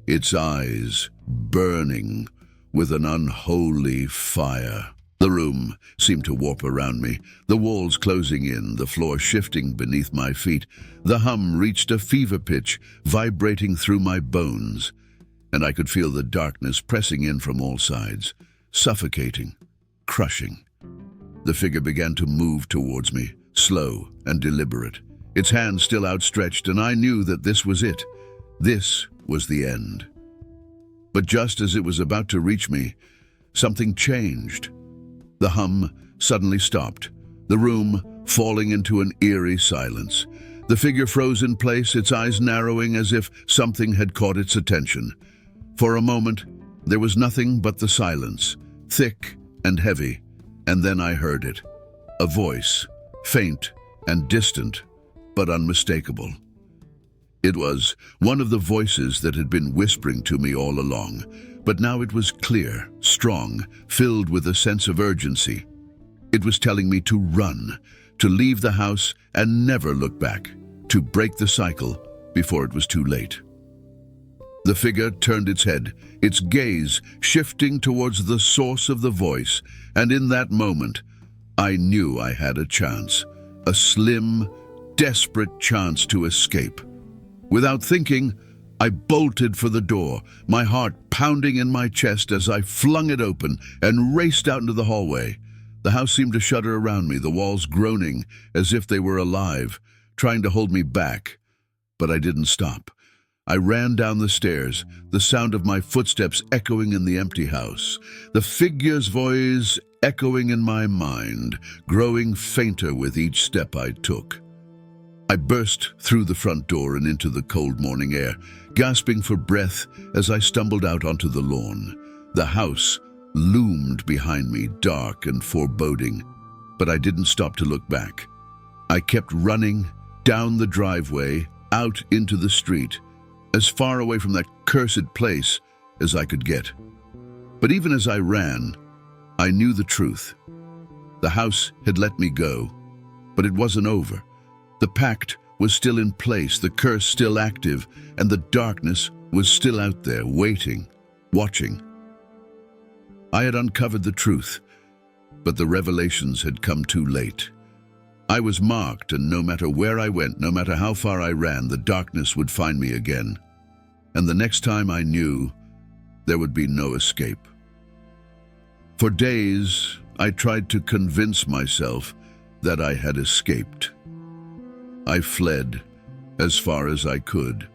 its eyes burning with an unholy fire. The room seemed to warp around me, the walls closing in, the floor shifting beneath my feet. The hum reached a fever pitch, vibrating through my bones, and I could feel the darkness pressing in from all sides, suffocating, crushing. The figure began to move towards me, slow and deliberate, its hand still outstretched, and I knew that this was it. This was the end. But just as it was about to reach me, something changed. The hum suddenly stopped, the room falling into an eerie silence. The figure froze in place, its eyes narrowing as if something had caught its attention. For a moment, there was nothing but the silence, thick and heavy, and then I heard it. A voice, faint and distant, but unmistakable. It was one of the voices that had been whispering to me all along, but now it was clear, strong, filled with a sense of urgency. It was telling me to run, to leave the house and never look back, to break the cycle before it was too late. The figure turned its head, its gaze shifting towards the source of the voice, and in that moment, I knew I had a chance, a slim, desperate chance to escape. Without thinking, I bolted for the door, my heart pounding in my chest as I flung it open and raced out into the hallway. The house seemed to shudder around me, the walls groaning as if they were alive, trying to hold me back. But I didn't stop. I ran down the stairs, the sound of my footsteps echoing in the empty house, the figure's voice echoing in my mind, growing fainter with each step I took. I burst through the front door and into the cold morning air, gasping for breath as I stumbled out onto the lawn. The house loomed behind me, dark and foreboding, but I didn't stop to look back. I kept running down the driveway, out into the street, as far away from that cursed place as I could get. But even as I ran, I knew the truth. The house had let me go, but it wasn't over. The pact was still in place, the curse still active, and the darkness was still out there, waiting, watching. I had uncovered the truth, but the revelations had come too late. I was marked, and no matter where I went, no matter how far I ran, the darkness would find me again. And the next time I knew, there would be no escape. For days, I tried to convince myself that I had escaped. I fled as far as I could,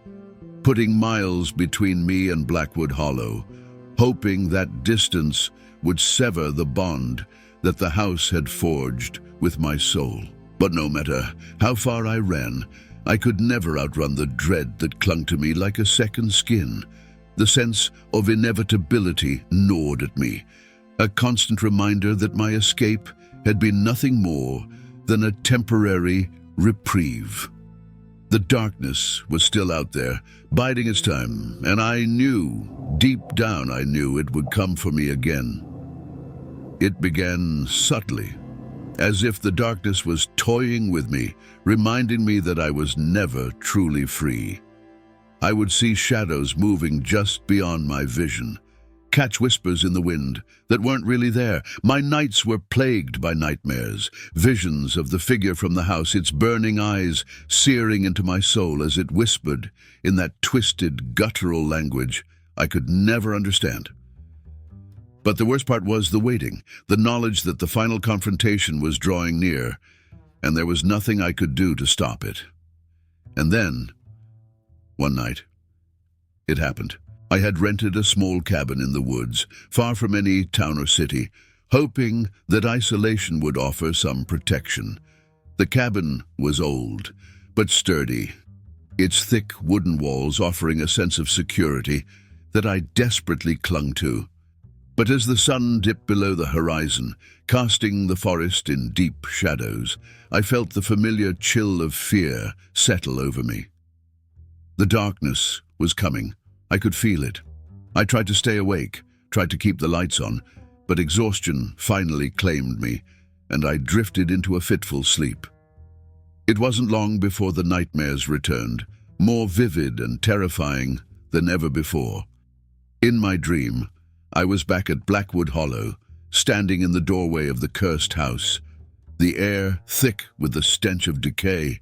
putting miles between me and Blackwood Hollow, hoping that distance would sever the bond that the house had forged with my soul. But no matter how far I ran, I could never outrun the dread that clung to me like a second skin. The sense of inevitability gnawed at me, a constant reminder that my escape had been nothing more than a temporary reprieve. The darkness was still out there, biding its time, and I knew Deep down, I knew it would come for me again. It began subtly, as if the darkness was toying with me, reminding me that I was never truly free. I would see shadows moving just beyond my vision, catch whispers in the wind that weren't really there. My nights were plagued by nightmares, visions of the figure from the house, its burning eyes searing into my soul as it whispered in that twisted, guttural language I could never understand. But the worst part was the waiting, the knowledge that the final confrontation was drawing near, and there was nothing I could do to stop it. And then, one night, it happened. I had rented a small cabin in the woods, far from any town or city, hoping that isolation would offer some protection. The cabin was old, but sturdy, its thick wooden walls offering a sense of security that I desperately clung to. But as the sun dipped below the horizon, casting the forest in deep shadows, I felt the familiar chill of fear settle over me. The darkness was coming. I could feel it. I tried to stay awake, tried to keep the lights on, but exhaustion finally claimed me, and I drifted into a fitful sleep. It wasn't long before the nightmares returned, more vivid and terrifying than ever before. In my dream, I was back at Blackwood Hollow, standing in the doorway of the cursed house, the air thick with the stench of decay.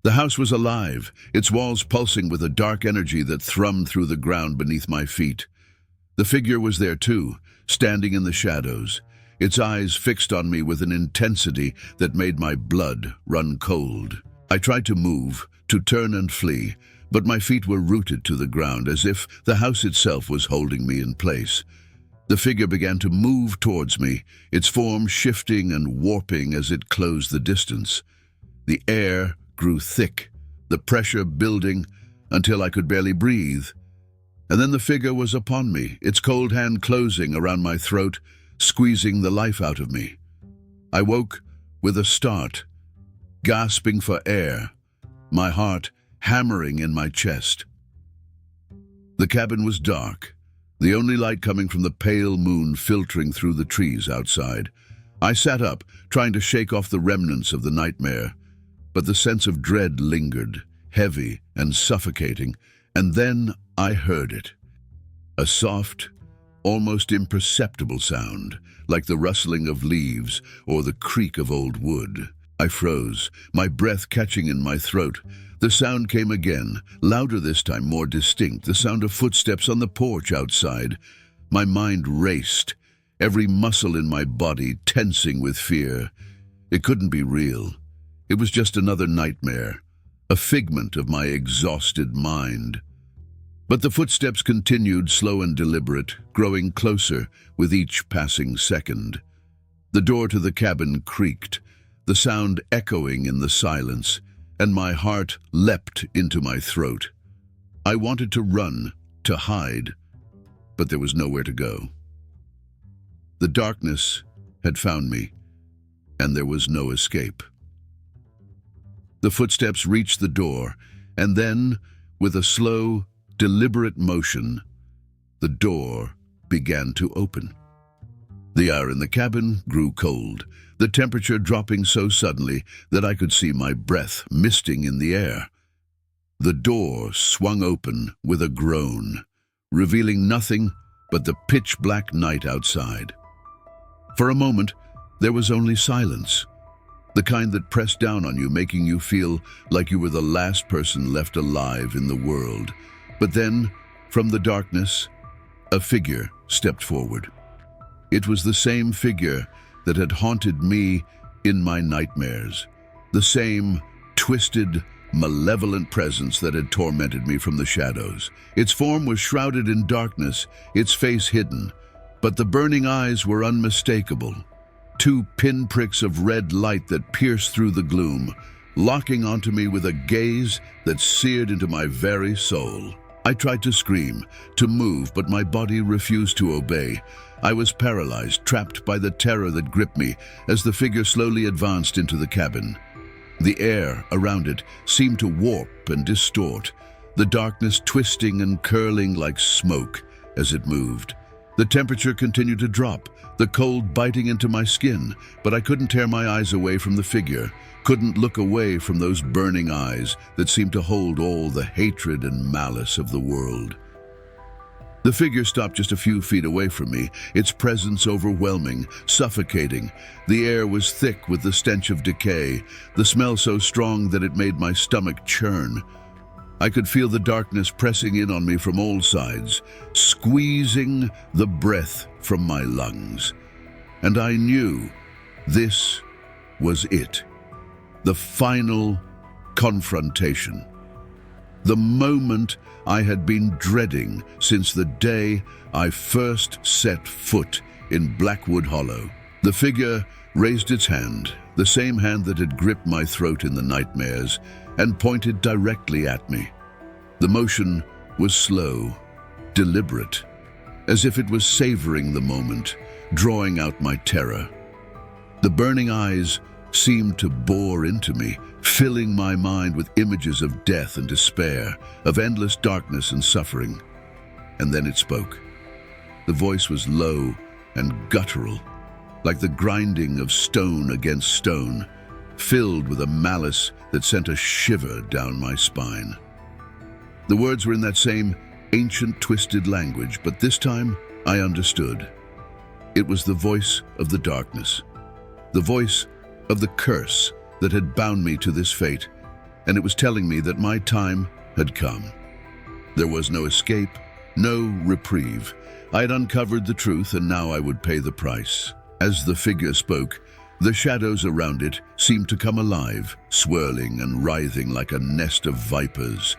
The house was alive, its walls pulsing with a dark energy that thrummed through the ground beneath my feet. The figure was there too, standing in the shadows, its eyes fixed on me with an intensity that made my blood run cold. I tried to move, to turn and flee, but my feet were rooted to the ground as if the house itself was holding me in place. The figure began to move towards me, its form shifting and warping as it closed the distance. The air grew thick, the pressure building until I could barely breathe. And then the figure was upon me, its cold hand closing around my throat, squeezing the life out of me. I woke with a start, gasping for air, my heart hammering in my chest. The cabin was dark, the only light coming from the pale moon filtering through the trees outside. I sat up, trying to shake off the remnants of the nightmare, but the sense of dread lingered, heavy and suffocating, and then I heard it. A soft, almost imperceptible sound, like the rustling of leaves or the creak of old wood. I froze, my breath catching in my throat. The sound came again, louder this time, more distinct, the sound of footsteps on the porch outside. My mind raced, every muscle in my body tensing with fear. It couldn't be real. It was just another nightmare, a figment of my exhausted mind. But the footsteps continued, slow and deliberate, growing closer with each passing second. The door to the cabin creaked, the sound echoing in the silence, and my heart leapt into my throat. I wanted to run, to hide, but there was nowhere to go. The darkness had found me, and there was no escape. The footsteps reached the door, and then, with a slow, deliberate motion, the door began to open. The air in the cabin grew cold, the temperature dropping so suddenly that I could see my breath misting in the air. The door swung open with a groan, revealing nothing but the pitch-black night outside. For a moment, there was only silence, the kind that pressed down on you, making you feel like you were the last person left alive in the world. But then, from the darkness, a figure stepped forward. It was the same figure that had haunted me in my nightmares, the same twisted, malevolent presence that had tormented me from the shadows. Its form was shrouded in darkness, its face hidden, but the burning eyes were unmistakable. Two pinpricks of red light that pierced through the gloom, locking onto me with a gaze that seared into my very soul. I tried to scream, to move, but my body refused to obey. I was paralyzed, trapped by the terror that gripped me as the figure slowly advanced into the cabin. The air around it seemed to warp and distort, the darkness twisting and curling like smoke as it moved. The temperature continued to drop, the cold biting into my skin, but I couldn't tear my eyes away from the figure, couldn't look away from those burning eyes that seemed to hold all the hatred and malice of the world. The figure stopped just a few feet away from me, its presence overwhelming, suffocating. The air was thick with the stench of decay, the smell so strong that it made my stomach churn. I could feel the darkness pressing in on me from all sides, squeezing the breath from my lungs. And I knew this was it. The final confrontation. The moment I had been dreading since the day I first set foot in Blackwood Hollow. The figure raised its hand, the same hand that had gripped my throat in the nightmares, and pointed directly at me. The motion was slow, deliberate, as if it was savoring the moment, drawing out my terror. The burning eyes seemed to bore into me, filling my mind with images of death and despair, of endless darkness and suffering. And then it spoke. The voice was low and guttural, like the grinding of stone against stone, filled with a malice that sent a shiver down my spine. The words were in that same ancient, twisted language, but this time I understood. It was the voice of the darkness, the voice of the curse that had bound me to this fate, and it was telling me that my time had come. There was no escape, no reprieve. I had uncovered the truth, and now I would pay the price. As the figure spoke, the shadows around it seemed to come alive, swirling and writhing like a nest of vipers.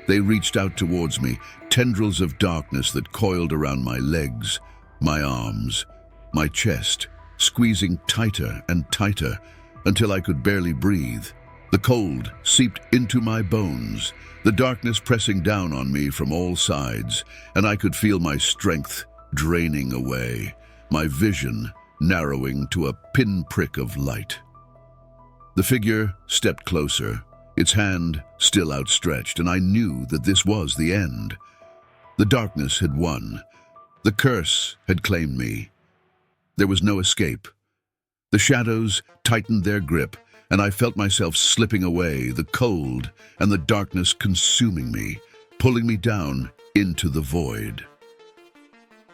They reached out towards me, tendrils of darkness that coiled around my legs, my arms, my chest, squeezing tighter and tighter until I could barely breathe. The cold seeped into my bones, the darkness pressing down on me from all sides, and I could feel my strength draining away, my vision narrowing to a pinprick of light. The figure stepped closer, its hand still outstretched, and I knew that this was the end. The darkness had won. The curse had claimed me. There was no escape. The shadows tightened their grip, and I felt myself slipping away, the cold and the darkness consuming me, pulling me down into the void.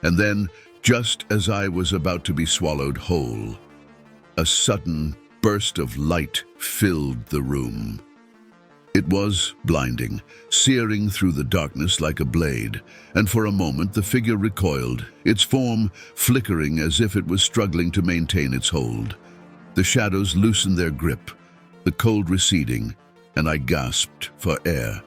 And then, just as I was about to be swallowed whole, a sudden burst of light filled the room. It was blinding, searing through the darkness like a blade, and for a moment the figure recoiled, its form flickering as if it was struggling to maintain its hold. The shadows loosened their grip, the cold receding, and I gasped for air.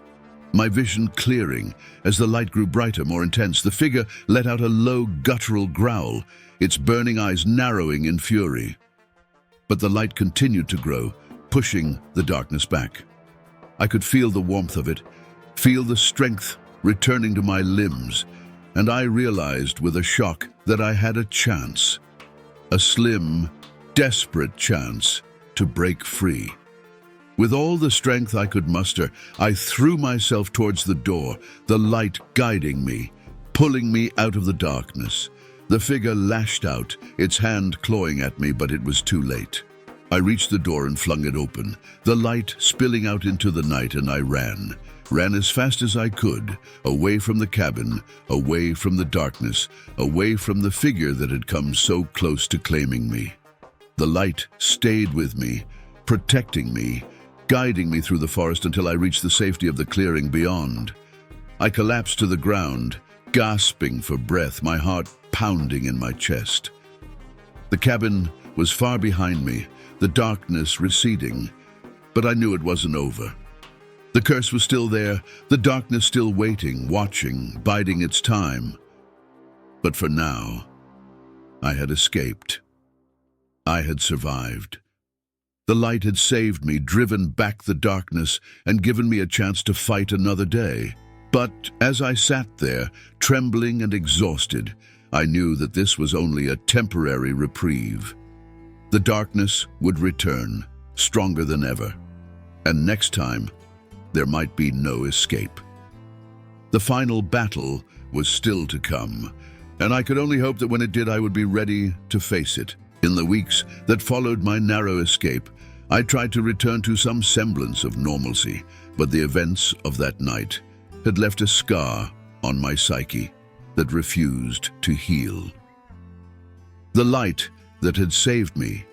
My vision clearing as the light grew brighter, more intense. The figure let out a low, guttural growl, its burning eyes narrowing in fury. But the light continued to grow, pushing the darkness back. I could feel the warmth of it, feel the strength returning to my limbs, and I realized with a shock that I had a chance, a slim, desperate chance to break free. With all the strength I could muster, I threw myself towards the door, the light guiding me, pulling me out of the darkness. The figure lashed out, its hand clawing at me, but it was too late. I reached the door and flung it open, the light spilling out into the night, and I ran as fast as I could, away from the cabin, away from the darkness, away from the figure that had come so close to claiming me. The light stayed with me, protecting me, guiding me through the forest until I reached the safety of the clearing beyond. I collapsed to the ground, gasping for breath, my heart pounding in my chest. The cabin was far behind me, the darkness receding, but I knew it wasn't over. The curse was still there, the darkness still waiting, watching, biding its time. But for now, I had escaped. I had survived. The light had saved me, driven back the darkness, and given me a chance to fight another day. But as I sat there, trembling and exhausted, I knew that this was only a temporary reprieve. The darkness would return, stronger than ever, and next time, there might be no escape. The final battle was still to come, and I could only hope that when it did, I would be ready to face it. In the weeks that followed my narrow escape, I tried to return to some semblance of normalcy, but the events of that night had left a scar on my psyche that refused to heal. The light that had saved me,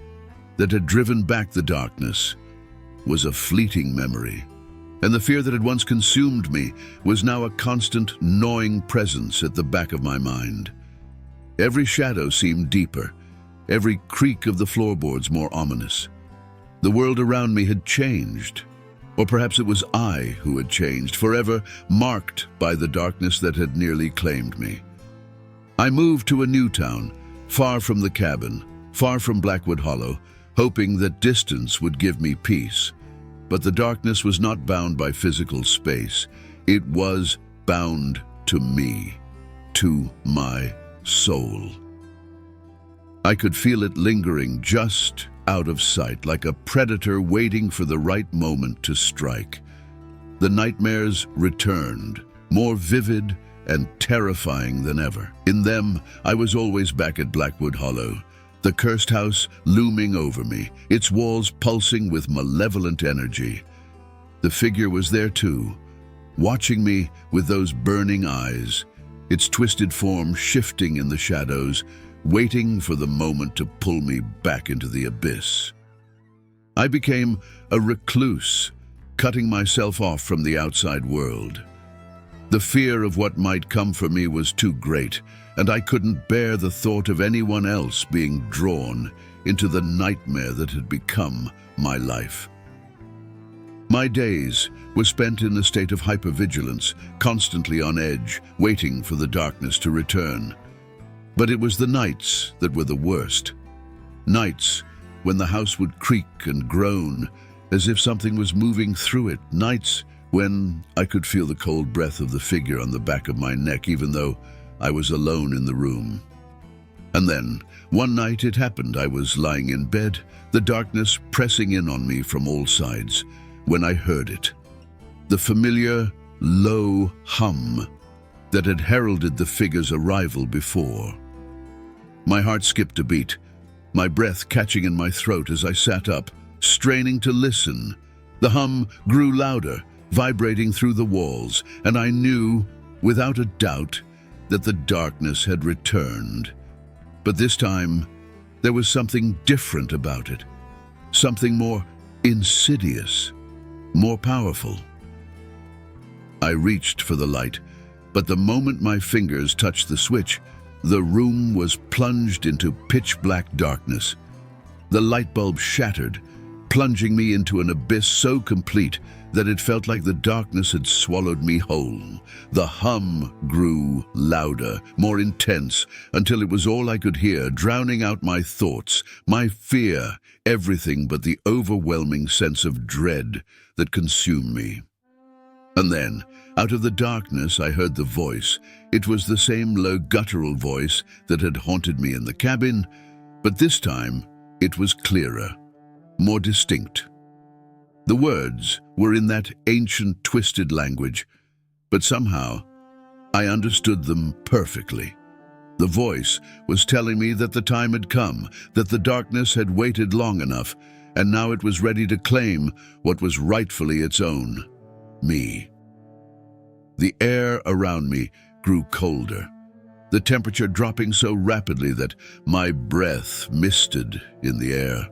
that had driven back the darkness, was a fleeting memory, and the fear that had once consumed me was now a constant, gnawing presence at the back of my mind. Every shadow seemed deeper, every creak of the floorboards more ominous. The world around me had changed, or perhaps it was I who had changed, forever marked by the darkness that had nearly claimed me. I moved to a new town, far from the cabin, far from Blackwood Hollow, hoping that distance would give me peace. But the darkness was not bound by physical space. It was bound to me, to my soul. I could feel it lingering just out of sight, like a predator waiting for the right moment to strike. The nightmares returned, more vivid and terrifying than ever. In them, I was always back at Blackwood Hollow, the cursed house looming over me, its walls pulsing with malevolent energy. The figure was there too, watching me with those burning eyes, its twisted form shifting in the shadows, waiting for the moment to pull me back into the abyss. I became a recluse, cutting myself off from the outside world. The fear of what might come for me was too great, and I couldn't bear the thought of anyone else being drawn into the nightmare that had become my life. My days were spent in a state of hypervigilance, constantly on edge, waiting for the darkness to return. But it was the nights that were the worst. Nights when the house would creak and groan as if something was moving through it. Nights when I could feel the cold breath of the figure on the back of my neck, even though I was alone in the room. And then, one night it happened. I was lying in bed, the darkness pressing in on me from all sides, when I heard it. The familiar, low hum that had heralded the figure's arrival before. My heart skipped a beat, my breath catching in my throat as I sat up, straining to listen. The hum grew louder, vibrating through the walls, and I knew, without a doubt, that the darkness had returned. But this time, there was something different about it, something more insidious, more powerful. I reached for the light, but the moment my fingers touched the switch, the room was plunged into pitch-black darkness. The light bulb shattered, plunging me into an abyss so complete that it felt like the darkness had swallowed me whole. The hum grew louder, more intense, until it was all I could hear, drowning out my thoughts, my fear, everything but the overwhelming sense of dread that consumed me. And then, out of the darkness, I heard the voice. It was the same low, guttural voice that had haunted me in the cabin, but this time it was clearer, more distinct. The words were in that ancient, twisted language, but somehow I understood them perfectly. The voice was telling me that the time had come, that the darkness had waited long enough, and now it was ready to claim what was rightfully its own, me. The air around me grew colder, the temperature dropping so rapidly that my breath misted in the air.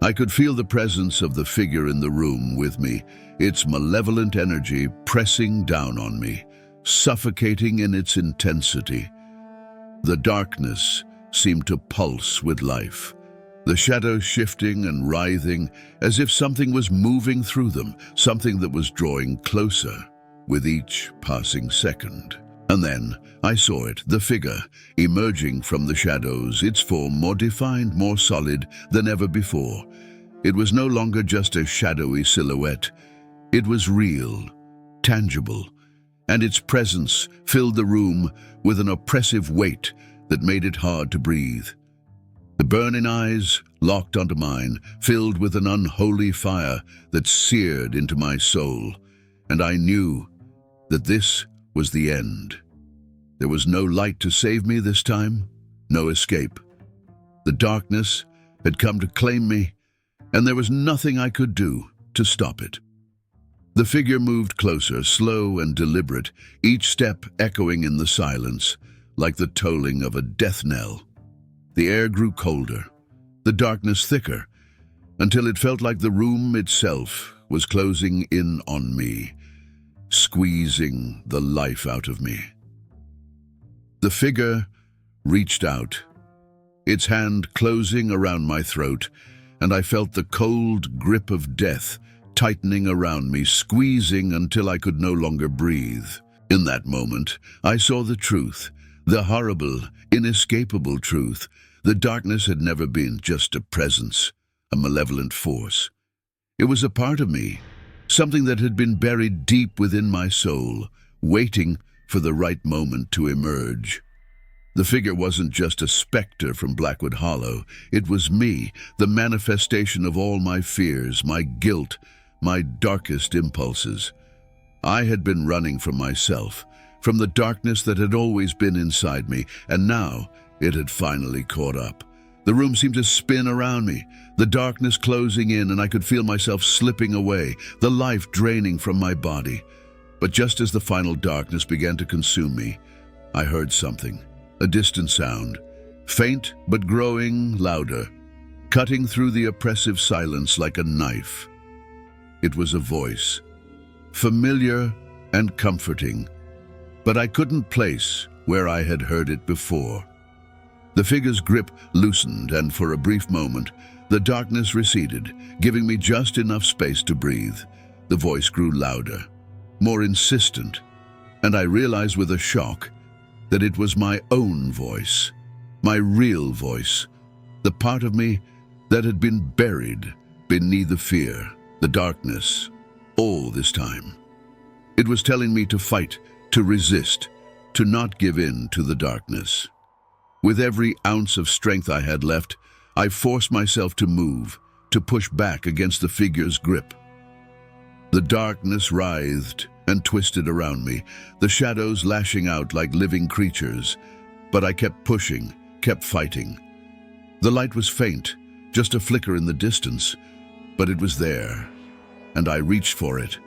I could feel the presence of the figure in the room with me, its malevolent energy pressing down on me, suffocating in its intensity. The darkness seemed to pulse with life, the shadows shifting and writhing as if something was moving through them, something that was drawing closer with each passing second. And then I saw it, the figure, emerging from the shadows, its form more defined, more solid than ever before. It was no longer just a shadowy silhouette. It was real, tangible, and its presence filled the room with an oppressive weight that made it hard to breathe. The burning eyes locked onto mine, filled with an unholy fire that seared into my soul, and I knew that this was the end. There was no light to save me this time, no escape. The darkness had come to claim me, and there was nothing I could do to stop it. The figure moved closer, slow and deliberate, each step echoing in the silence, like the tolling of a death knell. The air grew colder, the darkness thicker, until it felt like the room itself was closing in on me, squeezing the life out of me. The figure reached out, its hand closing around my throat, and I felt the cold grip of death tightening around me, squeezing until I could no longer breathe. In that moment, I saw the truth, the horrible, inescapable truth. The darkness had never been just a presence, a malevolent force. It was a part of me, something that had been buried deep within my soul, waiting for the right moment to emerge. The figure wasn't just a specter from Blackwood Hollow. It was me, the manifestation of all my fears, my guilt, my darkest impulses. I had been running from myself, from the darkness that had always been inside me, and now it had finally caught up. The room seemed to spin around me, the darkness closing in, and I could feel myself slipping away, the life draining from my body. But just as the final darkness began to consume me, I heard something, a distant sound, faint but growing louder, cutting through the oppressive silence like a knife. It was a voice, familiar and comforting, but I couldn't place where I had heard it before. The figure's grip loosened, and for a brief moment, the darkness receded, giving me just enough space to breathe. The voice grew louder, more insistent, and I realized with a shock that it was my own voice, my real voice, the part of me that had been buried beneath the fear, the darkness, all this time. It was telling me to fight, to resist, to not give in to the darkness. With every ounce of strength I had left, I forced myself to move, to push back against the figure's grip. The darkness writhed and twisted around me, the shadows lashing out like living creatures, but I kept pushing, kept fighting. The light was faint, just a flicker in the distance, but it was there, and I reached for it,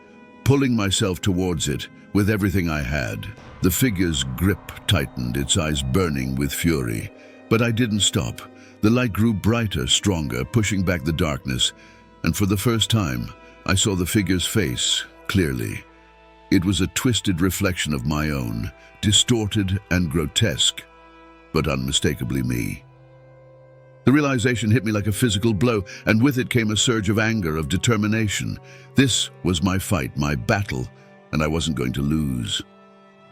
pulling myself towards it with everything I had. The figure's grip tightened, its eyes burning with fury, but I didn't stop. The light grew brighter, stronger, pushing back the darkness, and for the first time, I saw the figure's face clearly. It was a twisted reflection of my own, distorted and grotesque, but unmistakably me. The realization hit me like a physical blow, and with it came a surge of anger, of determination. This was my fight, my battle, and I wasn't going to lose.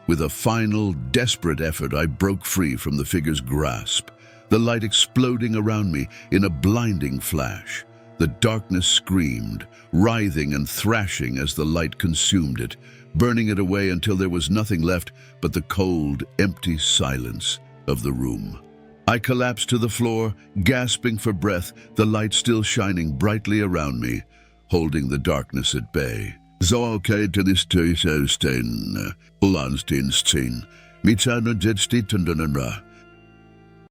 With a final, desperate effort, I broke free from the figure's grasp, the light exploding around me in a blinding flash. The darkness screamed, writhing and thrashing as the light consumed it, burning it away until there was nothing left but the cold, empty silence of the room. I collapsed to the floor, gasping for breath, the light still shining brightly around me, holding the darkness at bay. Så till this Ulandstinsten. Mitt